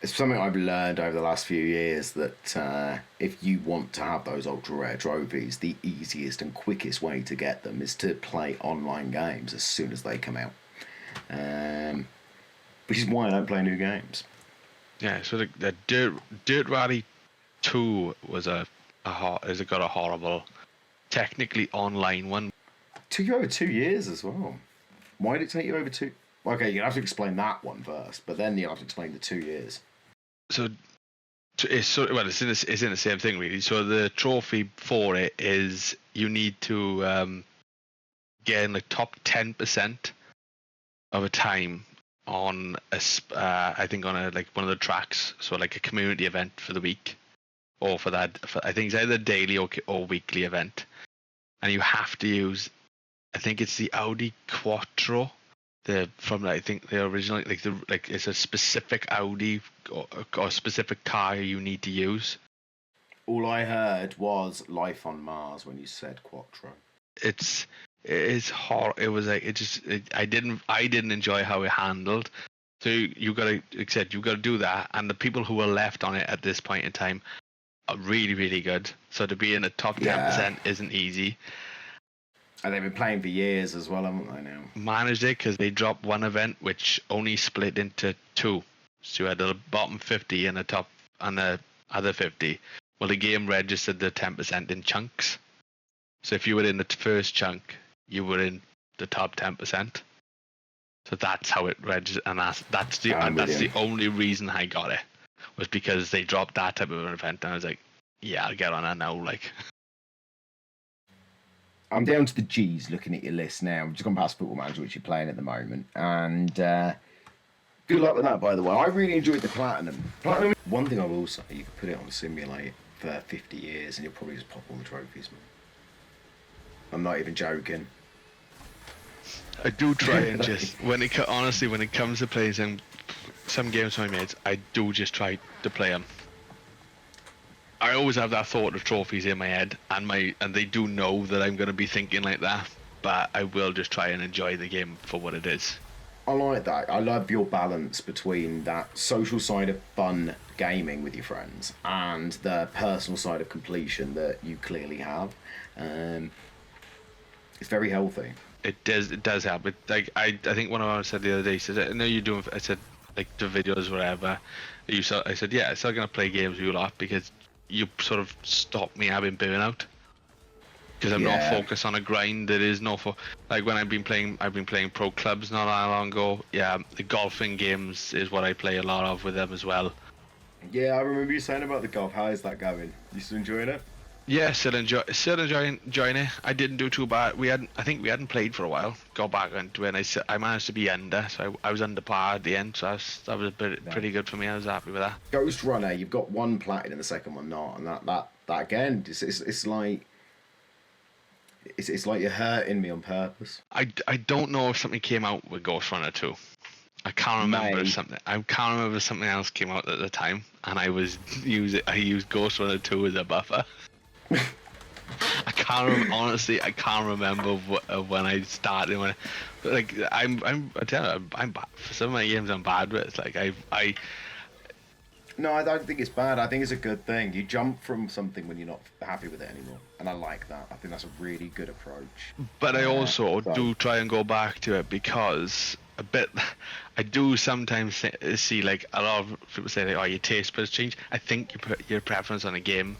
It's something I've learned over the last few years that if you want to have those ultra rare trophies, the easiest and quickest way to get them is to play online games as soon as they come out. Which is why I don't play new games. Yeah, so the Dirt Rally 2 was got a horrible, technically online one. Took you over 2 years as well. Why did it take you over 2? Okay, you have to explain that one first, but then you have to explain the 2 years. So it's in the same thing really. So the trophy for it is you need to get in the top 10% of a time on I think on like one of the tracks. So like a community event for the week, or for I think it's either daily or weekly event, and you have to use, I think it's the Audi Quattro. I think the original, like it's a specific Audi or specific car you need to use. All I heard was Life on Mars when you said Quattro. It was like I didn't enjoy how it handled. So you gotta do that, and the people who were left on it at this point in time are really, really good. So to be in the top 10% isn't easy. And they've been playing for years as well, haven't they now? Managed it because they dropped one event which only split into 2. So you had the bottom 50 and the top and the other 50. Well, the game registered the 10% in chunks. So if you were in the first chunk, you were in the top 10%. So that's how it registered, and that's the only reason I got it, was because they dropped that type of an event, and I was like, yeah, I'll get on that now. Like, I'm down to the G's looking at your list now. I've just gone past Football Manager, which you're playing at the moment. And good luck with that, by the way. I really enjoyed the Platinum. One thing I will say, you can put it on Simulate for 50 years and you'll probably just pop all the trophies, man. I'm not even joking. I do try and just, honestly, when it comes to playing some games with my mates, I do just try to play them. I always have that thought of trophies in my head, and they do know that I'm going to be thinking like that, but I will just try and enjoy the game for what it is. I like that. I love your balance between that social side of fun gaming with your friends and the personal side of completion that you clearly have. It's very healthy. It does help. Like I think one of them said the other day, he said, I know you're doing, I said, like the videos, whatever. I said, yeah, I'm still going to play games with you a lot because you sort of stop me having burnout. Because I'm not focused on a grind. There is no like when I've been playing pro clubs not that long ago. Yeah, the golfing games is what I play a lot of with them as well. Yeah, I remember you saying about the golf. How is that going? You still enjoying it? Yeah, still enjoying it. I didn't do too bad. I think we hadn't played for a while. Got back into it, and I managed to be under, so I was under par at the end. So that was pretty good for me. I was happy with that. Ghost Runner, you've got one platinum, the second one not, and that again, it's like It's like you're hurting me on purpose. I don't know if something came out with Ghost Runner 2. I can't remember if something. I can't remember if something else came out at the time, and I used Ghost Runner 2 as a buffer. Honestly, I can't remember when I started. I tell you, I'm bad for some of my games. I'm bad with. It's like I. No, I don't think it's bad. I think it's a good thing. You jump from something when you're not happy with it anymore, and I like that. I think that's a really good approach. But I also do try and go back to it because I do sometimes see like a lot of people say like, oh, your taste buds change. I think your preference on a game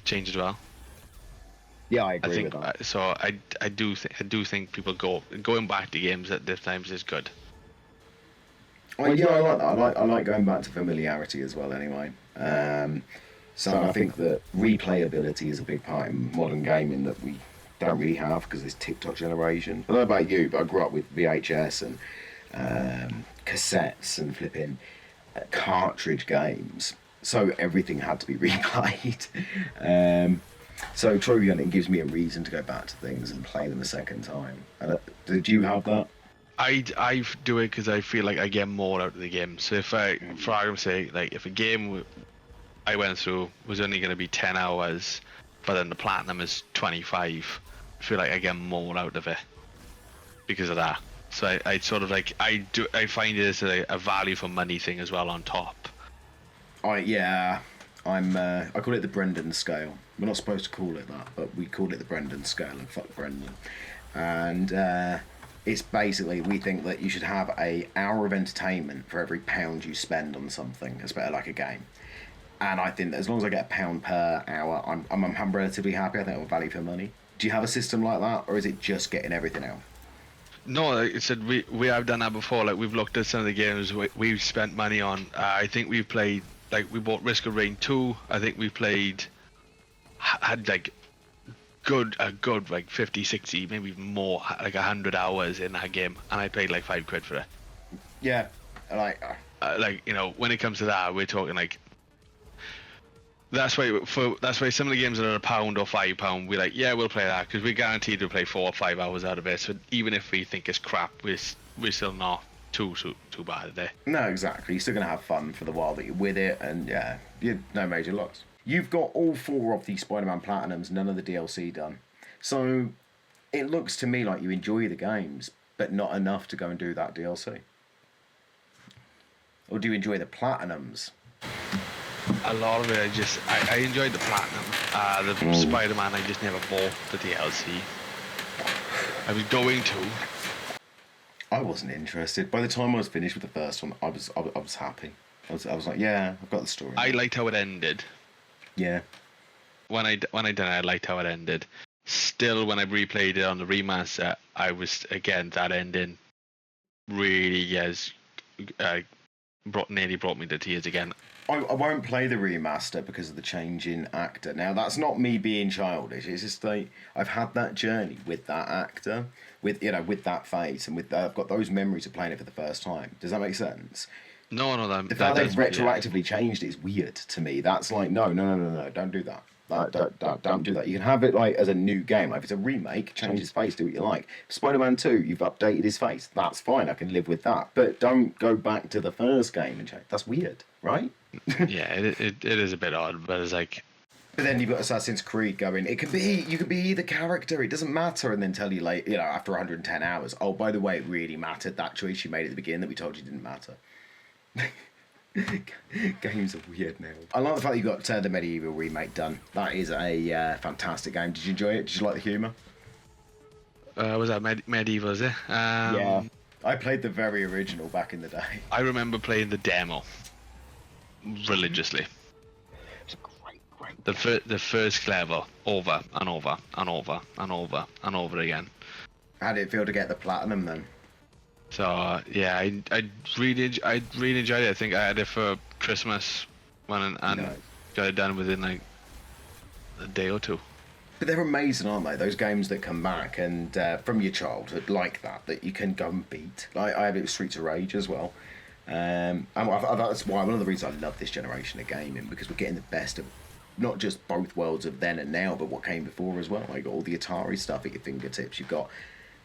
change as well. Yeah, I agree with that. So I do think people going back to games at different times is good. Well, yeah, I like that. I like going back to familiarity as well. Anyway, so I think that replayability is a big part in modern gaming that we don't really have because it's TikTok generation. I don't know about you, but I grew up with VHS and cassettes and flipping cartridge games, so everything had to be replayed. So true, and it gives me a reason to go back to things and play them a second time. Did you have that? I do it because I feel like I get more out of the game. So if for argument's sake, like if a game I went through was only going to be 10 hours, but then the platinum is 25, I feel like I get more out of it because of that. So I sort of like I find it as a value for money thing as well on top. I call it the Brendan scale. We're not supposed to call it that, but we call it the Brendan scale, and fuck Brendan. And it's basically, we think that you should have an hour of entertainment for every pound you spend on something, especially like a game. And I think that as long as I get a pound per hour, I'm relatively happy. I think I'm value for money. Do you have a system like that, or is it just getting everything out? No, like I said, we have done that before. Like we've looked at some of the games we've spent money on. I think we've played, like we bought Risk of Rain 2. I think we played, had like a good like 50, 60, maybe even more, like 100 hours in that game, and I paid like £5 for it. Yeah, like you know, when it comes to that, we're talking like. That's why some of the games that are £1 or £5, we're like, yeah, we'll play that because we're guaranteed to play 4 or 5 hours out of it. So even if we think it's crap, we're still not too bad at it. No, exactly. You're still gonna have fun for the while that you're with it, and yeah, no major loss. You've got all 4 of the Spider-Man Platinums, none of the DLC done. So it looks to me like you enjoy the games, but not enough to go and do that DLC. Or do you enjoy the Platinums? A lot of it, I enjoyed the Platinum. The Spider-Man, I just never bought the DLC. I was going to. I wasn't interested. By the time I was finished with the first one, I was happy. I was like, yeah, I've got the story. I liked how it ended. Yeah. When I done it, I liked how it ended. Still, when I replayed it on the remaster, I was again that ending really nearly brought me to tears again. I won't play the remaster because of the change in actor. Now, that's not me being childish. It's just like I've had that journey with that actor, with that face, and I've got those memories of playing it for the first time. Does that make sense? No, the fact they've retroactively changed it is weird to me. That's like no, don't do that. Don't do that. You can have it like as a new game. Like if it's a remake, change his face, do what you like. Spider-Man 2, you've updated his face. That's fine. I can live with that. But don't go back to the first game and change. That's weird, right? Yeah, it is a bit odd, but it's like. But then you've got Assassin's Creed going. You could be either character. It doesn't matter, and then tell you like after 110 hours. Oh, by the way, it really mattered. That choice you made at the beginning that we told you didn't matter. Games are weird now. I like the fact that you got the Medieval remake done. That is a fantastic game. Did you enjoy it? Did you like the humour? Was that Medieval, is it? Yeah. I played the very original back in the day. I remember playing the demo religiously. It's a great the first level over and over and over and over and over again. How did it feel to get the platinum then? So yeah, I really enjoyed it. I think I had it for Christmas and got it done within like a day or two. But they're amazing, aren't they? Those games that come back and from your childhood like that you can go and beat. Like I have it with Streets of Rage as well. And that's why one of the reasons I love this generation of gaming, because we're getting the best of not just both worlds of then and now, but what came before as well. Like all the Atari stuff at your fingertips. You've got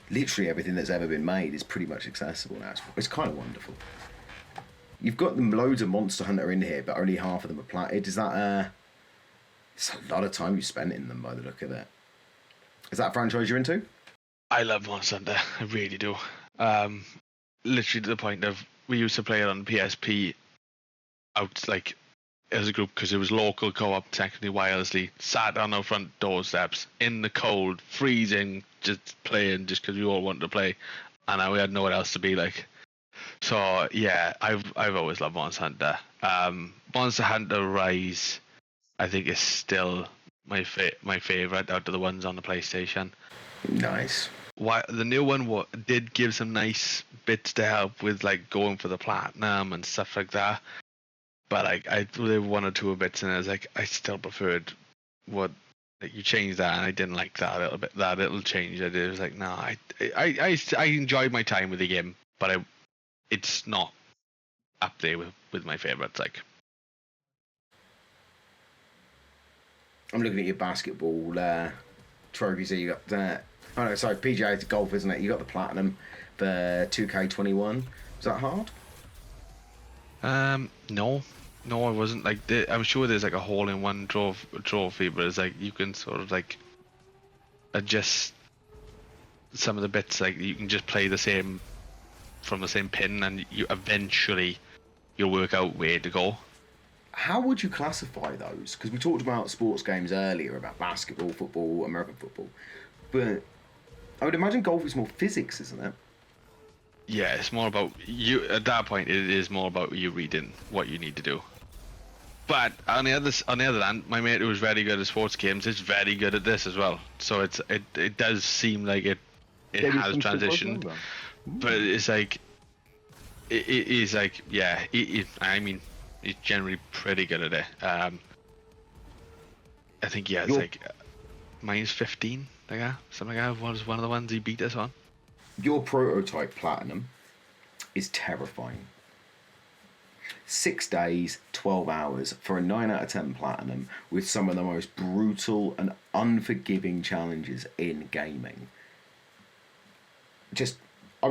literally everything that's ever been made is pretty much accessible now. It's kind of wonderful. You've got them loads of Monster Hunter in here, but only half of them are platted. Is that it's a lot of time you spent in them by the look of it. Is that a franchise you're into? I love Monster Hunter. I really do. Literally to the point of we used to play it on PSP out like as a group because it was local co-op, technically wirelessly. Sat on our front doorsteps in the cold, freezing, just playing just because we all wanted to play, and we had nowhere else to be like. So yeah, I've always loved Monster Hunter. Monster Hunter Rise, I think, is still my favorite out of the ones on the PlayStation. Nice. Why the new one did give some nice bits to help with like going for the platinum and stuff like that. But like there were one or two bits, and I was like, I still preferred what like, you changed that, and I didn't like that a little bit. That little change I did, I was like, no, I enjoyed my time with the game, but it's not up there with my favorites. Like, I'm looking at your basketball trophies here. You got oh no, sorry, PGA Golf, isn't it? You got the platinum for 2K21. Was that hard? No, I wasn't. Like, I'm sure there's like a hole-in-one trophy, but it's like you can sort of like adjust some of the bits. Like you can just play the same from the same pin, and you'll work out where to go. How would you classify those? Because we talked about sports games earlier, about basketball, football, American football, but I would imagine golf is more physics, isn't it? Yeah, it's more about you. At that point, it is more about you reading what you need to do. But on the other hand, my mate who was very good at sports games is very good at this as well. So it does seem like it has transitioned, but it's like it is like I mean, he's generally pretty good at it. I think it's like mine's 15, like that, something like that. Was one of the ones he beat us on. Your prototype platinum is terrifying. 6 days, 12 hours for a 9 out of 10 platinum with some of the most brutal and unforgiving challenges in gaming. Just a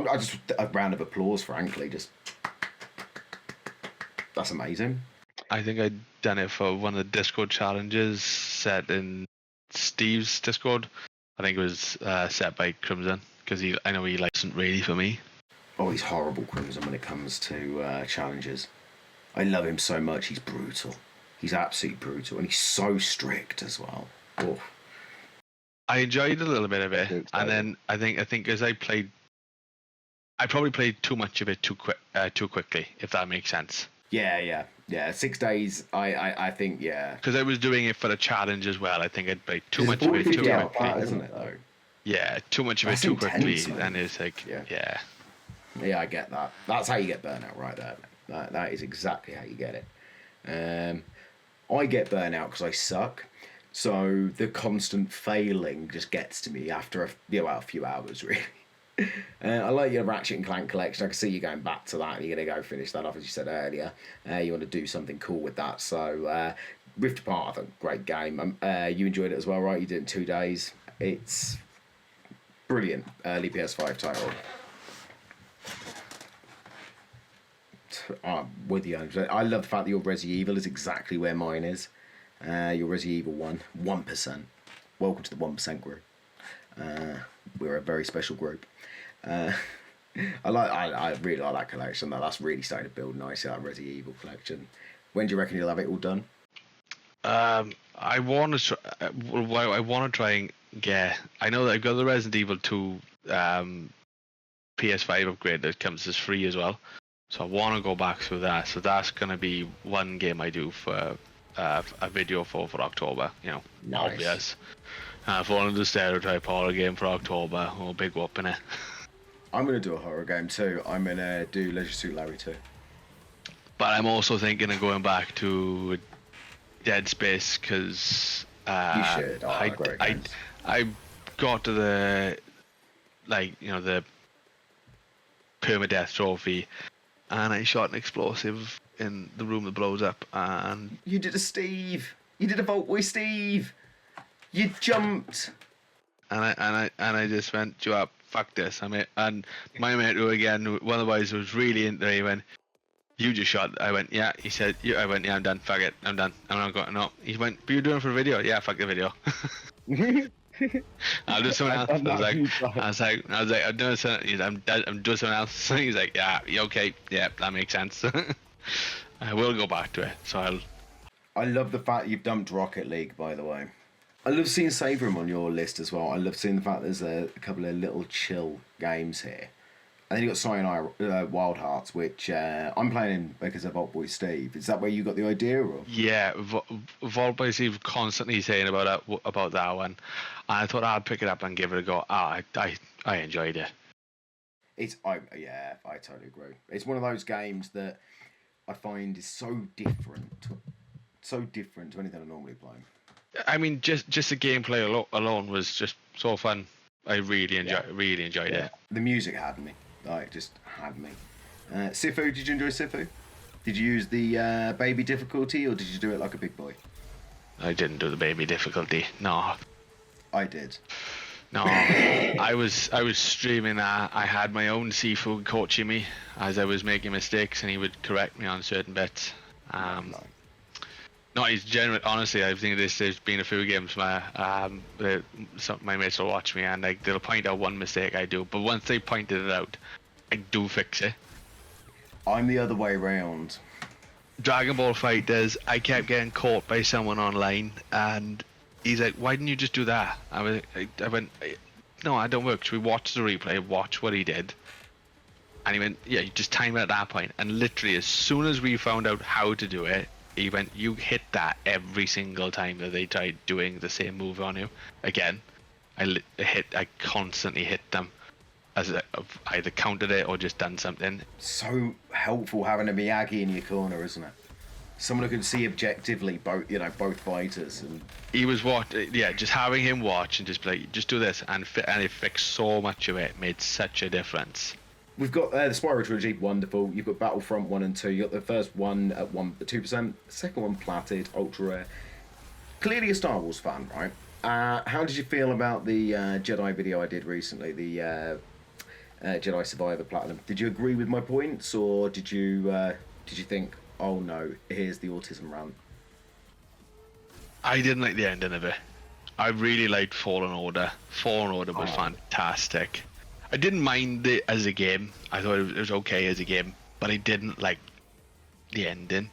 round of applause, frankly. Just that's amazing. I think I'd done it for one of the Discord challenges set in Steve's Discord. I think it was set by Crimson because I know he isn't really for me. Oh, he's horrible, Crimson, when it comes to challenges. I love him so much. He's brutal. He's absolutely brutal, and he's so strict as well. Oh. I enjoyed a little bit of it, and then I think as I probably played too much of it too quickly, if that makes sense. Yeah. 6 days. I think because I was doing it for the challenge as well. I think I'd played too much of it too quickly, isn't it though? Yeah, too much of it too quickly, and it's like yeah. Yeah, I get that. That's how you get burnout right there. That is exactly how you get it. I get burnout because I suck. So the constant failing just gets to me after a few hours, really. I like your Ratchet and Clank collection. I can see you going back to that. You're going to go finish that off, as you said earlier. You want to do something cool with that. So Rift Apart, I thought, great game. You enjoyed it as well, right? You did it in 2 days. It's brilliant. Early PS5 title. I'm with you. I love the fact that your Resi Evil is exactly where mine is. Your Resi Evil 1%. Welcome to the 1% group. We're a very special group. I really like that collection. That's really starting to build nicely. That Resi Evil collection. When do you reckon you'll have it all done? I want to try and get. I know that I've got the Resident Evil 2 PS5 upgrade that comes as free as well. So I want to go back through that. So that's going to be one game I do for a video for October. Nice. Obvious. Following the stereotype horror game for October. Oh, big whoop in it. I'm going to do a horror game too. I'm going to do Leisure Suit Larry too. But I'm also thinking of going back to Dead Space because you should. I got to the the permadeath trophy, and I shot an explosive in the room that blows up, and you did a Steve. You did a Vault Boy Steve. You jumped. And I just went, "Do you know what? Fuck this." And my mate, who again, one of the boys who was really into it, he went, "You just shot." I went, "Yeah." He said, I went, "Yeah, I'm done. Fuck it. I'm done. I'm not going." No. He went, "But you're doing it for a video." "Yeah, fuck the video." I'll do something else. I was like, "I'm doing something." I'm doing something else. He's like, "Yeah, okay. Yeah, that makes sense." I will go back to it. So I love the fact you've dumped Rocket League, by the way. I love seeing Savourum on your list as well. I love seeing the fact there's a couple of little chill games here. And then you got Cyanide Wild Hearts, which I'm playing because of Vault Boy Steve. Is that where you got the idea? Or? yeah, Vault Boy Steve constantly saying about that one, and I thought I'd pick it up and give it a go. I enjoyed it. I totally agree. It's one of those games that I find is so different to anything I normally play. I mean, just the gameplay alone was just so fun. I really enjoyed it. The music had me. Like, just had me. Sifu, did you enjoy Sifu? Did you use the baby difficulty, or did you do it like a big boy? I didn't do the baby difficulty. No. I did. No, I was streaming that. I had my own Sifu coaching me as I was making mistakes, and he would correct me on certain bits. No, he's genuine. Honestly, I think there's been a few games where my mates will watch me and like they'll point out one mistake I do, but once they pointed it out, I do fix it. I'm the other way around. Dragon Ball Fighters, I kept getting caught by someone online, and he's like, "Why didn't you just do that?" I went, "No, I don't work. Should we watch the replay? Watch what he did." And he went, "Yeah, you just time it at that point." And literally, as soon as we found out how to do it, he went, "You hit that every single time that they tried doing the same move on you." Again, I constantly hit them as I've either countered it or just done something. So helpful having a Miyagi in your corner, isn't it? Someone who can see objectively both fighters. And he was just having him watch and just be like, "Just do this," and it fixed so much of it. Made such a difference. We've got the Spyro trilogy, wonderful. You've got Battlefront 1 and 2. You got the first one at 2%, the second one platted, ultra rare. Clearly a Star Wars fan, right? How did you feel about the Jedi video I did recently, the Jedi Survivor Platinum? Did you agree with my points, or did you think, "Oh no, here's the autism rant"? I didn't like the ending of it. I really liked Fallen Order. Fallen Order was fantastic. I didn't mind it as a game. I thought it was okay as a game, but I didn't like the ending.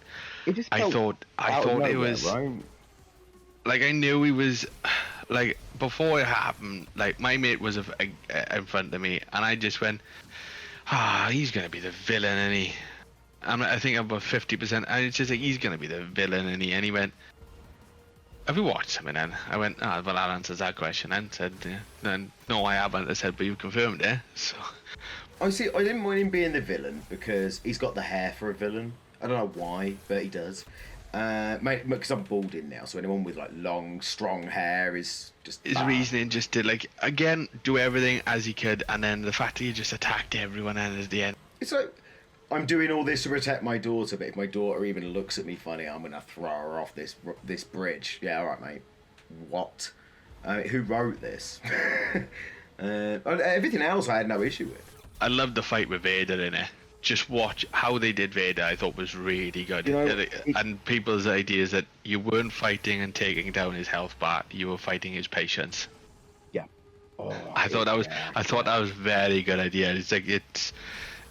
I thought it was right? Like, I knew he was like, before it happened, like my mate was in front of me, and I just went, he's gonna be the villain, and I think I'm about 50%, and it's just like, he's gonna be the villain, and he went, "Have you watched something then?" I went, well, that answers that question. And said, then no, I haven't. I said, but you confirmed it. So I didn't mind him being the villain because he's got the hair for a villain. I don't know why, but he does. Because I'm balding now, so anyone with like long, strong hair is just. His reasoning just to like again do everything as he could, and then the fact that he just attacked everyone and at the end. It's like, I'm doing all this to protect my daughter, but if my daughter even looks at me funny, I'm gonna throw her off this bridge. Yeah, all right, mate. What? Who wrote this? Everything else I had no issue with. I loved the fight with Vader in it. Just watch how they did Vader. I thought was really good. And people's ideas that you weren't fighting and taking down his health bar, you were fighting his patience. Yeah. I thought that was very good idea. It's like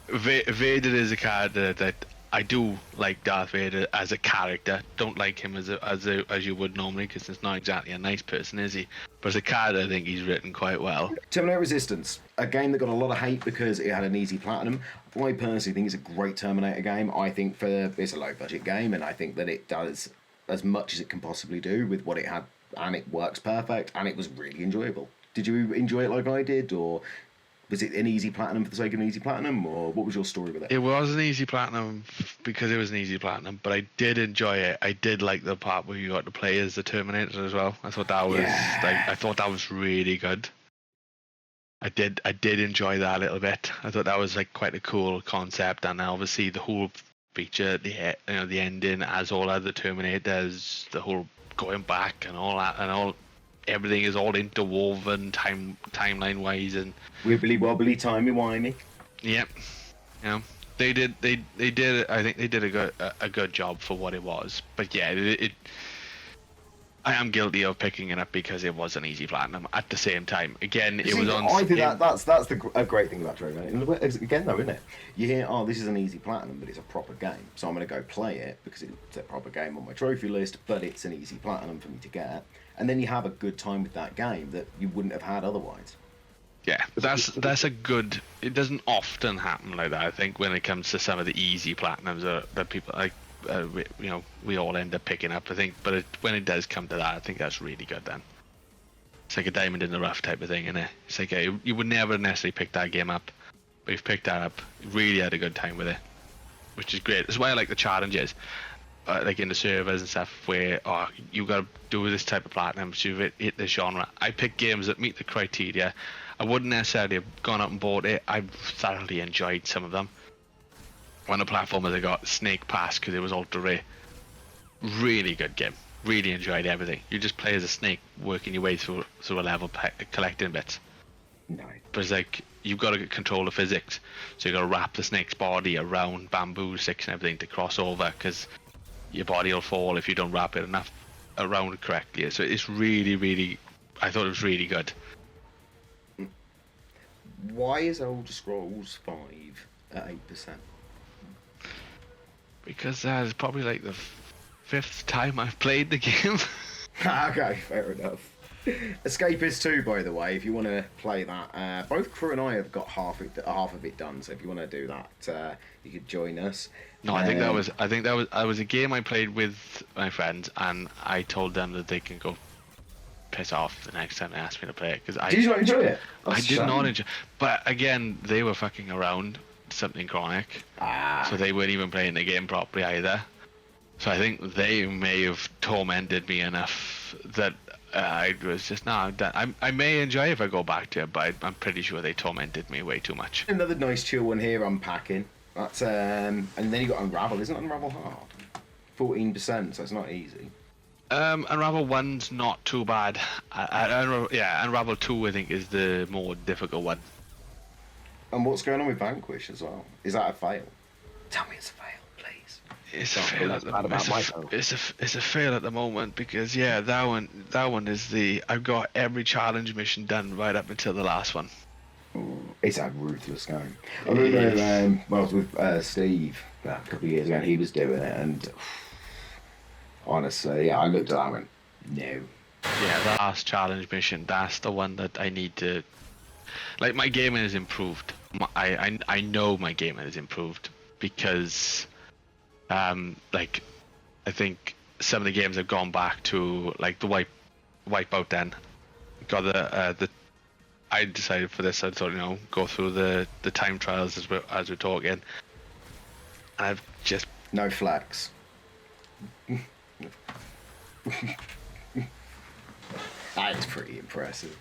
Vader is a character that I do like. Darth Vader as a character, don't like him as you would normally, because he's not exactly a nice person, is he? But as a character, I think he's written quite well. Terminator Resistance, a game that got a lot of hate because it had an easy platinum. I personally think it's a great Terminator game. I think it's a low budget game, and I think that it does as much as it can possibly do with what it had, and it works perfect, and it was really enjoyable. Did you enjoy it like I did, or was it an easy platinum for the sake of an easy platinum, or what was your story with it? It was an easy platinum because it was an easy platinum, but I did enjoy it. I did like the part where you got to play as the Terminator as well. I thought that was I thought that was really good. I did enjoy that a little bit. I thought that was like quite a cool concept, and obviously the whole feature, the ending, as all other Terminators, the whole going back and all that, and everything is all interwoven timeline wise, and wibbly wobbly, timey wimey. Yep. They did. I think they did a good job for what it was. But yeah, I am guilty of picking it up because it was an easy platinum. At the same time, again, it was on. I think that's a great thing about Dragon. Again, though, isn't it? You hear, oh, this is an easy platinum, but it's a proper game. So I'm going to go play it because it's a proper game on my trophy list, but it's an easy platinum for me to get. And then you have a good time with that game that you wouldn't have had otherwise. Yeah, that's a good. It doesn't often happen like that. I think when it comes to some of the easy platinums that people like, we all end up picking up. I think, but when it does come to that, I think that's really good. Then it's like a diamond in the rough type of thing, isn't it? It's like you would never necessarily pick that game up, but you've picked that up. Really had a good time with it, which is great. That's why I like the challenges, like in the servers and stuff, where you got to do this type of platinum to hit this genre. I pick games that meet the criteria. I wouldn't necessarily have gone up and bought it. I've thoroughly enjoyed some of them. One of the platformers I got Snake Pass because it was ultra rare. Really good game. Really enjoyed everything. You just play as a snake, working your way through a level, collecting bits. Nice. But it's like you've got to control the physics, so you got to wrap the snake's body around bamboo sticks and everything to cross over, because your body will fall if you don't wrap it enough around correctly. So it's really, really. I thought it was really good. Why is Elder Scrolls 5 at 8%? Because that is probably like the fifth time I've played the game. Okay, fair enough. Escapist 2, by the way, if you want to play that, both Crew and I have got half of it done. So if you want to do that, you could join us. No, I think that was a game I played with my friends, and I told them that they can go piss off the next time they asked me to play it, because Did you not enjoy it? I did not enjoy. But again, they were fucking around something chronic, so they weren't even playing the game properly either. So I think they may have tormented me enough that I was just I'm done. I may enjoy if I go back to it, but I'm pretty sure they tormented me way too much. Another nice chill one here, Unpacking. That's and then you got Unravel. Isn't Unravel hard? 14%, so it's not easy. Unravel 1's not too bad. Unravel 2 I think is the more difficult one. And what's going on with Vanquish as well? Is that a fail? Tell me it's a fail, please. It's a fail at the moment. It's a fail at the moment, because that one is I've got every challenge mission done right up until the last one. Ooh, it's a ruthless game. I remember I was with Steve a couple of years ago, and he was doing it, and honestly, I looked at that and went, no. Yeah, the last challenge mission, that's the one that I need to. Like, my gaming has improved. I know my gaming has improved because, I think some of the games have gone back to like the WipEout. Then got I decided for this. I thought go through the time trials as we're talking, and I've just no flex. That's pretty impressive.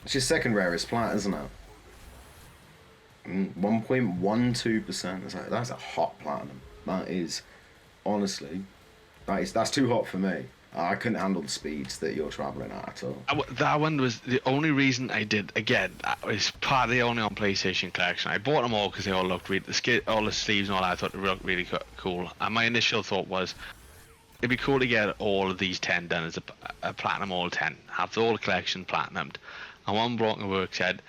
It's your second rarest plat, isn't it? 1.12%. That's a hot platinum. That is, honestly, that's too hot for me. I couldn't handle the speeds that you're traveling at all. That one was the only reason I did. Again, that was partly only on PlayStation Collection. I bought them all because they all looked all the sleeves and all that. I thought they looked really cool. And my initial thought was, it'd be cool to get all of these 10 done as a platinum, all 10. Have all the collection platinumed. And one bloke in work said,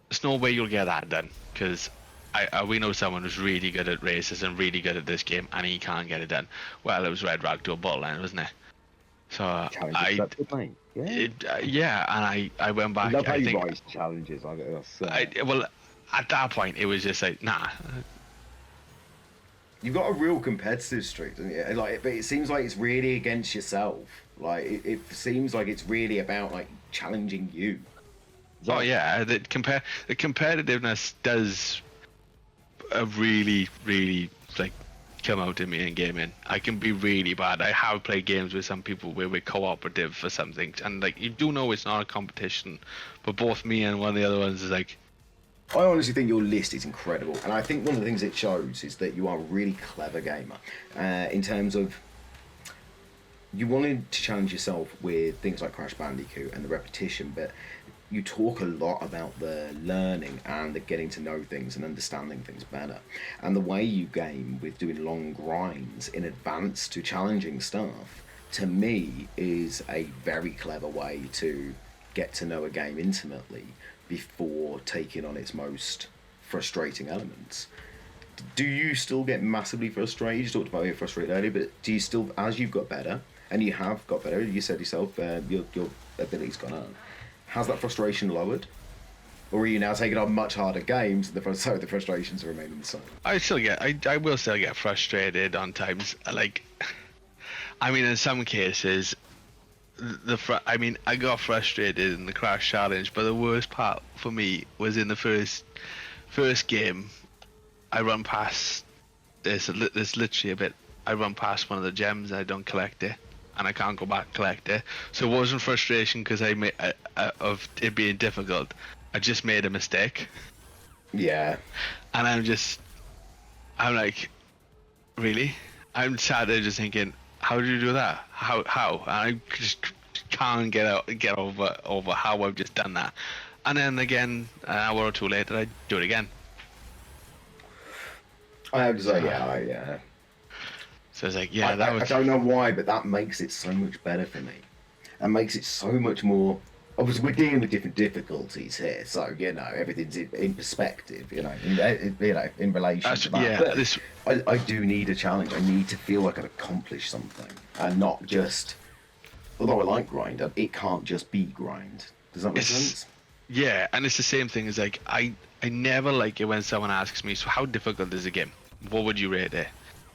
there's no way you'll get that done, because we know someone who's really good at races and really good at this game, and he can't get it done. Well, it was red rag to a bull then, wasn't it? So and I went back. I love how you rise challenges. Well, at that point, it was just like, nah. You've got a real competitive streak, don't you? But it seems like it's really against yourself. Like it seems like it's really about like challenging you. Oh yeah, the competitiveness does really, really like come out in me in gaming. I can be really bad. I have played games with some people where we're cooperative for something, and like you do know it's not a competition, but both me and one of the other ones is like, I honestly think your list is incredible, and I think one of the things it shows is that you are a really clever gamer. In terms of, you wanted to challenge yourself with things like Crash Bandicoot and the repetition, but you talk a lot about the learning and the getting to know things and understanding things better. And the way you game with doing long grinds in advance to challenging stuff, to me, is a very clever way to get to know a game intimately before taking on its most frustrating elements. Do you still get massively frustrated? You talked about being frustrated earlier, but do you still, as you've got better, and you have got better, you said yourself, your ability's gone up, has that frustration lowered? Or are you now taking on much harder games, so the frustrations are remaining the same? I will still get frustrated on times. Like, I mean, in some cases, I got frustrated in the Crash Challenge, but the worst part for me was in the first game. I run past, there's literally a bit, I run past one of the gems and I don't collect it, and I can't go back and collect it. So it wasn't frustration because of it being difficult. I just made a mistake. Yeah. And I'm like, really? I'm sat there just thinking, how did you do that? How? And I just can't get over how I've just done that. And then again, an hour or two later, I do it again. I have to say, yeah. So it's like, yeah, I don't know why, but that makes it so much better for me. And makes it so much more. Obviously, we're dealing with different difficulties here, so everything's in perspective. In relation to that. Yeah, but I do need a challenge. I need to feel like I've accomplished something, and not just. Although I like grind, it can't just be grind. Does that make sense? Yeah, and it's the same thing as like I never like it when someone asks me, so how difficult is the game? What would you rate it?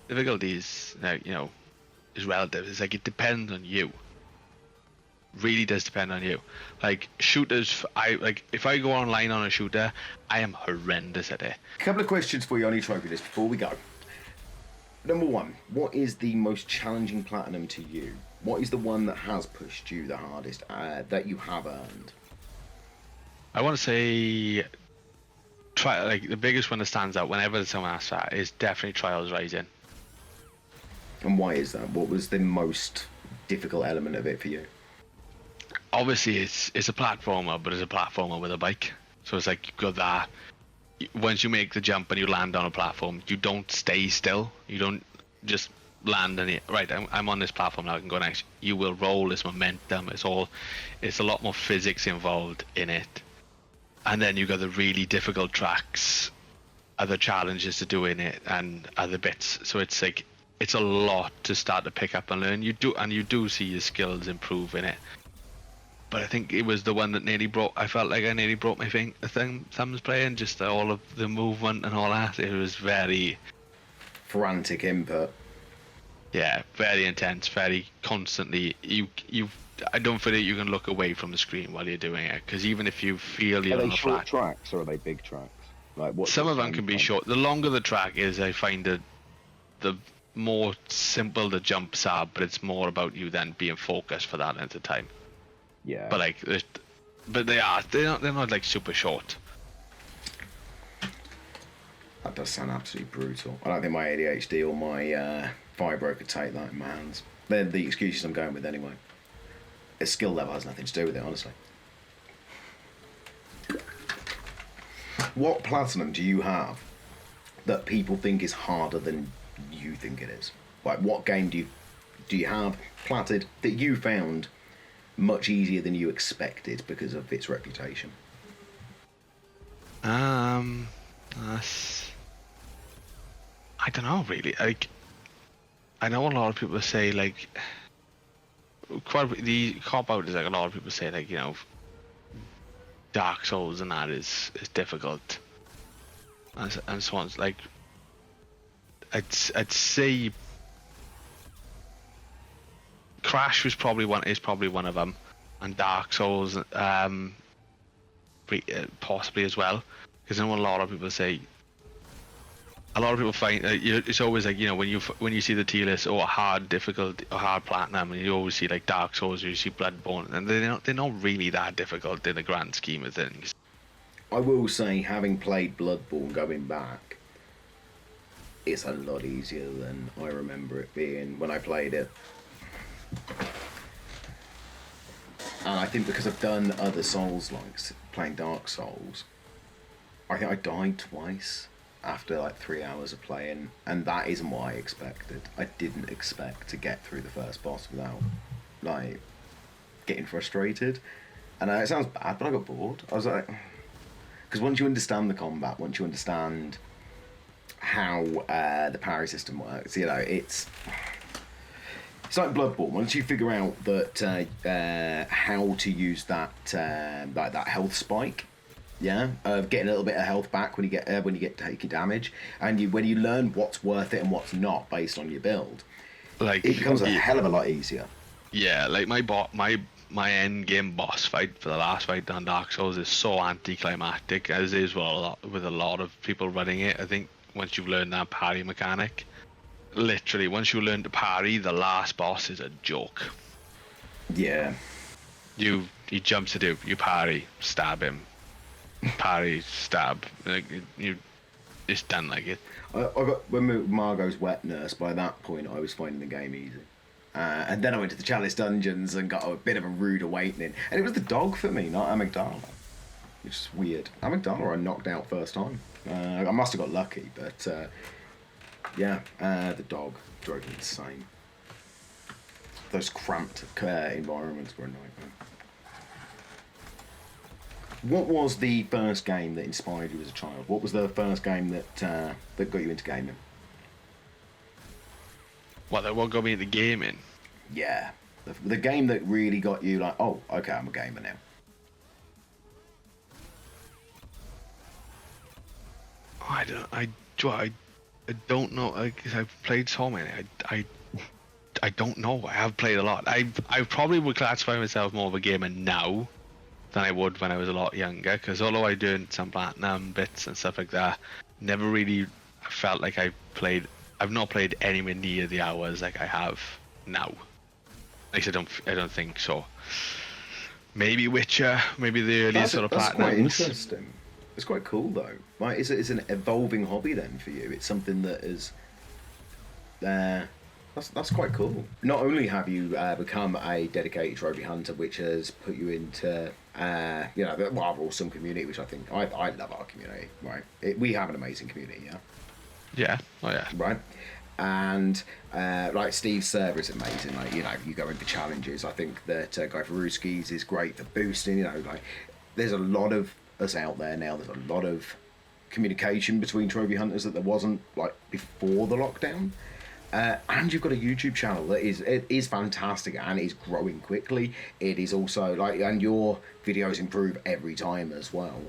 Difficulty is is relative. It's like it depends on you. Really does depend on you. Like shooters, if I go online on a shooter, I am horrendous at it. A couple of questions for you on your trophy list before we go. Number one, what is the most challenging platinum to you? What is the one that has pushed you the hardest that you have earned? I want to say, the biggest one that stands out whenever someone asks that is definitely Trials Rising. And why is that? What was the most difficult element of it for you? Obviously, it's a platformer, but it's a platformer with a bike. So it's like you've got that. Once you make the jump and you land on a platform, you don't stay still. You don't just land and right. I'm on this platform now. I can go next. You will roll. This momentum. It's a lot more physics involved in it. And then you got the really difficult tracks, other challenges to do in it, and other bits. So it's like it's a lot to start to pick up and learn. You do see your skills improve in it. But I think it was the one that I felt like I nearly broke my thumbs playing, just all of the movement and all that. It was very frantic input. Yeah, very intense, very constantly. I don't feel that you can look away from the screen while you're doing it, because even if you feel you're on a short tracks or are they big tracks? Some of them can be short. The longer the track is, I find that the more simple the jumps are, but it's more about you then being focused for that length of time. Yeah. But they're not like super short. That does sound absolutely brutal. I don't think my ADHD or my fibro could take that in my hands. They're the excuses I'm going with anyway. Its skill level has nothing to do with it, honestly. What platinum do you have that people think is harder than you think it is? Like, what game do you have platted that you found much easier than you expected because of its reputation? I don't know really. Like, I know a lot of people say like, the cop out is like a lot of people say like, Dark Souls and that is difficult, and so on. Like, I'd say Crash is probably one of them, and Dark Souls possibly as well, because I know a lot of people find it's always like, when you see the tier list or hard difficult or hard platinum, and you always see like Dark Souls or you see Bloodborne, and they're not really that difficult in the grand scheme of things. I will say, having played Bloodborne going back, it's a lot easier than I remember it being when I played it. And I think because I've done other Souls-likes, playing Dark Souls, I think I died twice after like 3 hours of playing, and that isn't what I expected. I didn't expect to get through the first boss without, like, getting frustrated. And it sounds bad, but I got bored. I was like... Because once you understand the combat, once you understand how the parry system works, you know, it's like Bloodborne. Once you figure out that how to use that that health spike, yeah, getting a little bit of health back when you get taking damage, and when you learn what's worth it and what's not based on your build, like it becomes a hell of a lot easier. Yeah, like my end game boss fight for the last fight on Dark Souls is so anticlimactic, as is with a lot of people running it. I think once you've learned that parry mechanic, literally once you learn to parry, the last boss is a joke. Yeah. He jumps at you parry, stab him, parry, stab. Like it's done like it. I got when Margot's wet nurse. By that point, I was finding the game easy. And then I went to the Chalice Dungeons and got a bit of a rude awakening. And it was the dog for me, not Amygdala. Which is weird. Amygdala I knocked out first time. I must have got lucky, but yeah, the dog drove me insane. Those cramped environments were a nightmare. What was the first game that inspired you as a child? What was the first game that got you into gaming? What got me into gaming? Yeah, the game that really got you like, oh, okay, I'm a gamer now. I don't know. I've played so many. I don't know. I have played a lot. I probably would classify myself more of a gamer now than I would when I was a lot younger. Because although I doing some platinum bits and stuff like that, never really felt like I've not played anywhere near the hours like I have now. At least I don't think so. Maybe Witcher, maybe the earliest sort of platinums. That's quite interesting. It's quite cool though. Like, it's an evolving hobby then for you. It's something that is. That's quite cool. Not only have you become a dedicated trophy hunter, which has put you into the awesome community, which I think I love our community. Right, we have an amazing community. Yeah. Yeah. Oh yeah. Right. And like Steve's server is amazing. Like, you go in for challenges. I think that Guy Faruski's is great for boosting. Like there's a lot of us out there now. There's a lot of communication between trophy hunters that there wasn't like before the lockdown. And you've got a YouTube channel that is fantastic and is growing quickly. It is also like, and your videos improve every time as well.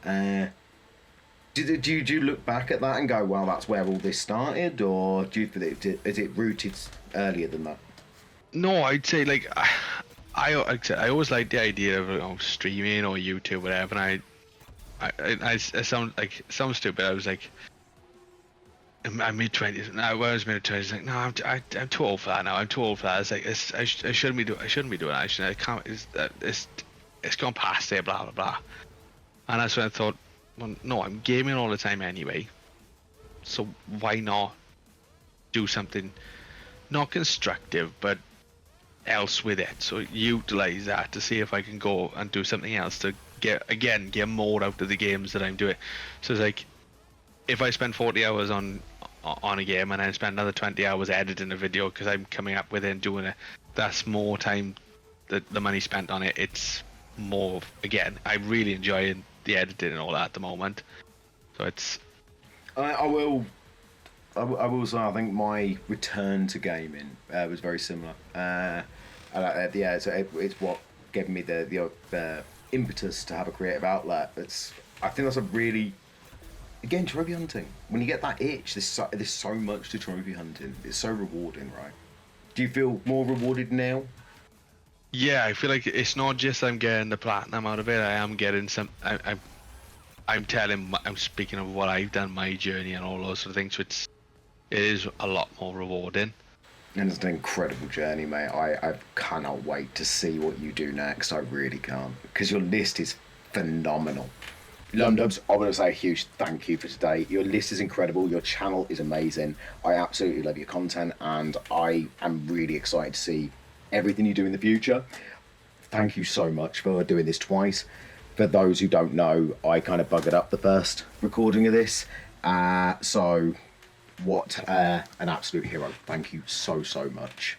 Do you look back at that and go, well, that's where all this started, or do you think is it rooted earlier than that? No, I'd say like I always liked the idea of streaming or YouTube, whatever. And I sound stupid. I was like, I'm mid-20s now. When I was mid-20s, like, no, I'm too old for that now. I'm too old for that. It's like I shouldn't be doing that. I can't. It's gone past there. Blah blah blah. And that's when I thought, well, no, I'm gaming all the time anyway. So why not do something not constructive, but else with it? So utilize that to see if I can go and do something else to get more out of the games that I'm doing. So it's like, if I spend 40 hours on a game and then spend another 20 hours editing a video because I'm coming up with it and doing it, that's more time that the money spent on it. It's more, again, I'm really enjoying the editing and all that at the moment. So it's... I will say, I think my return to gaming was very similar. So it's what gave me the impetus to have a creative outlet. I think that's a really... Again, trophy hunting. When you get that itch, there's so much to trophy hunting. It's so rewarding, right? Do you feel more rewarded now? Yeah, I feel like it's not just I'm getting the platinum out of it. I am getting some. I'm speaking of what I've done, my journey and all those sort of things. So it is a lot more rewarding. And it's an incredible journey, mate. I cannot wait to see what you do next. I really can't, because your list is phenomenal. Lumdubz, I want to say a huge thank you for today. Your list is incredible. Your channel is amazing. I absolutely love your content, and I am really excited to see everything you do in the future. Thank you so much for doing this twice. For those who don't know, I kind of buggered up the first recording of this. So what an absolute hero. Thank you so much.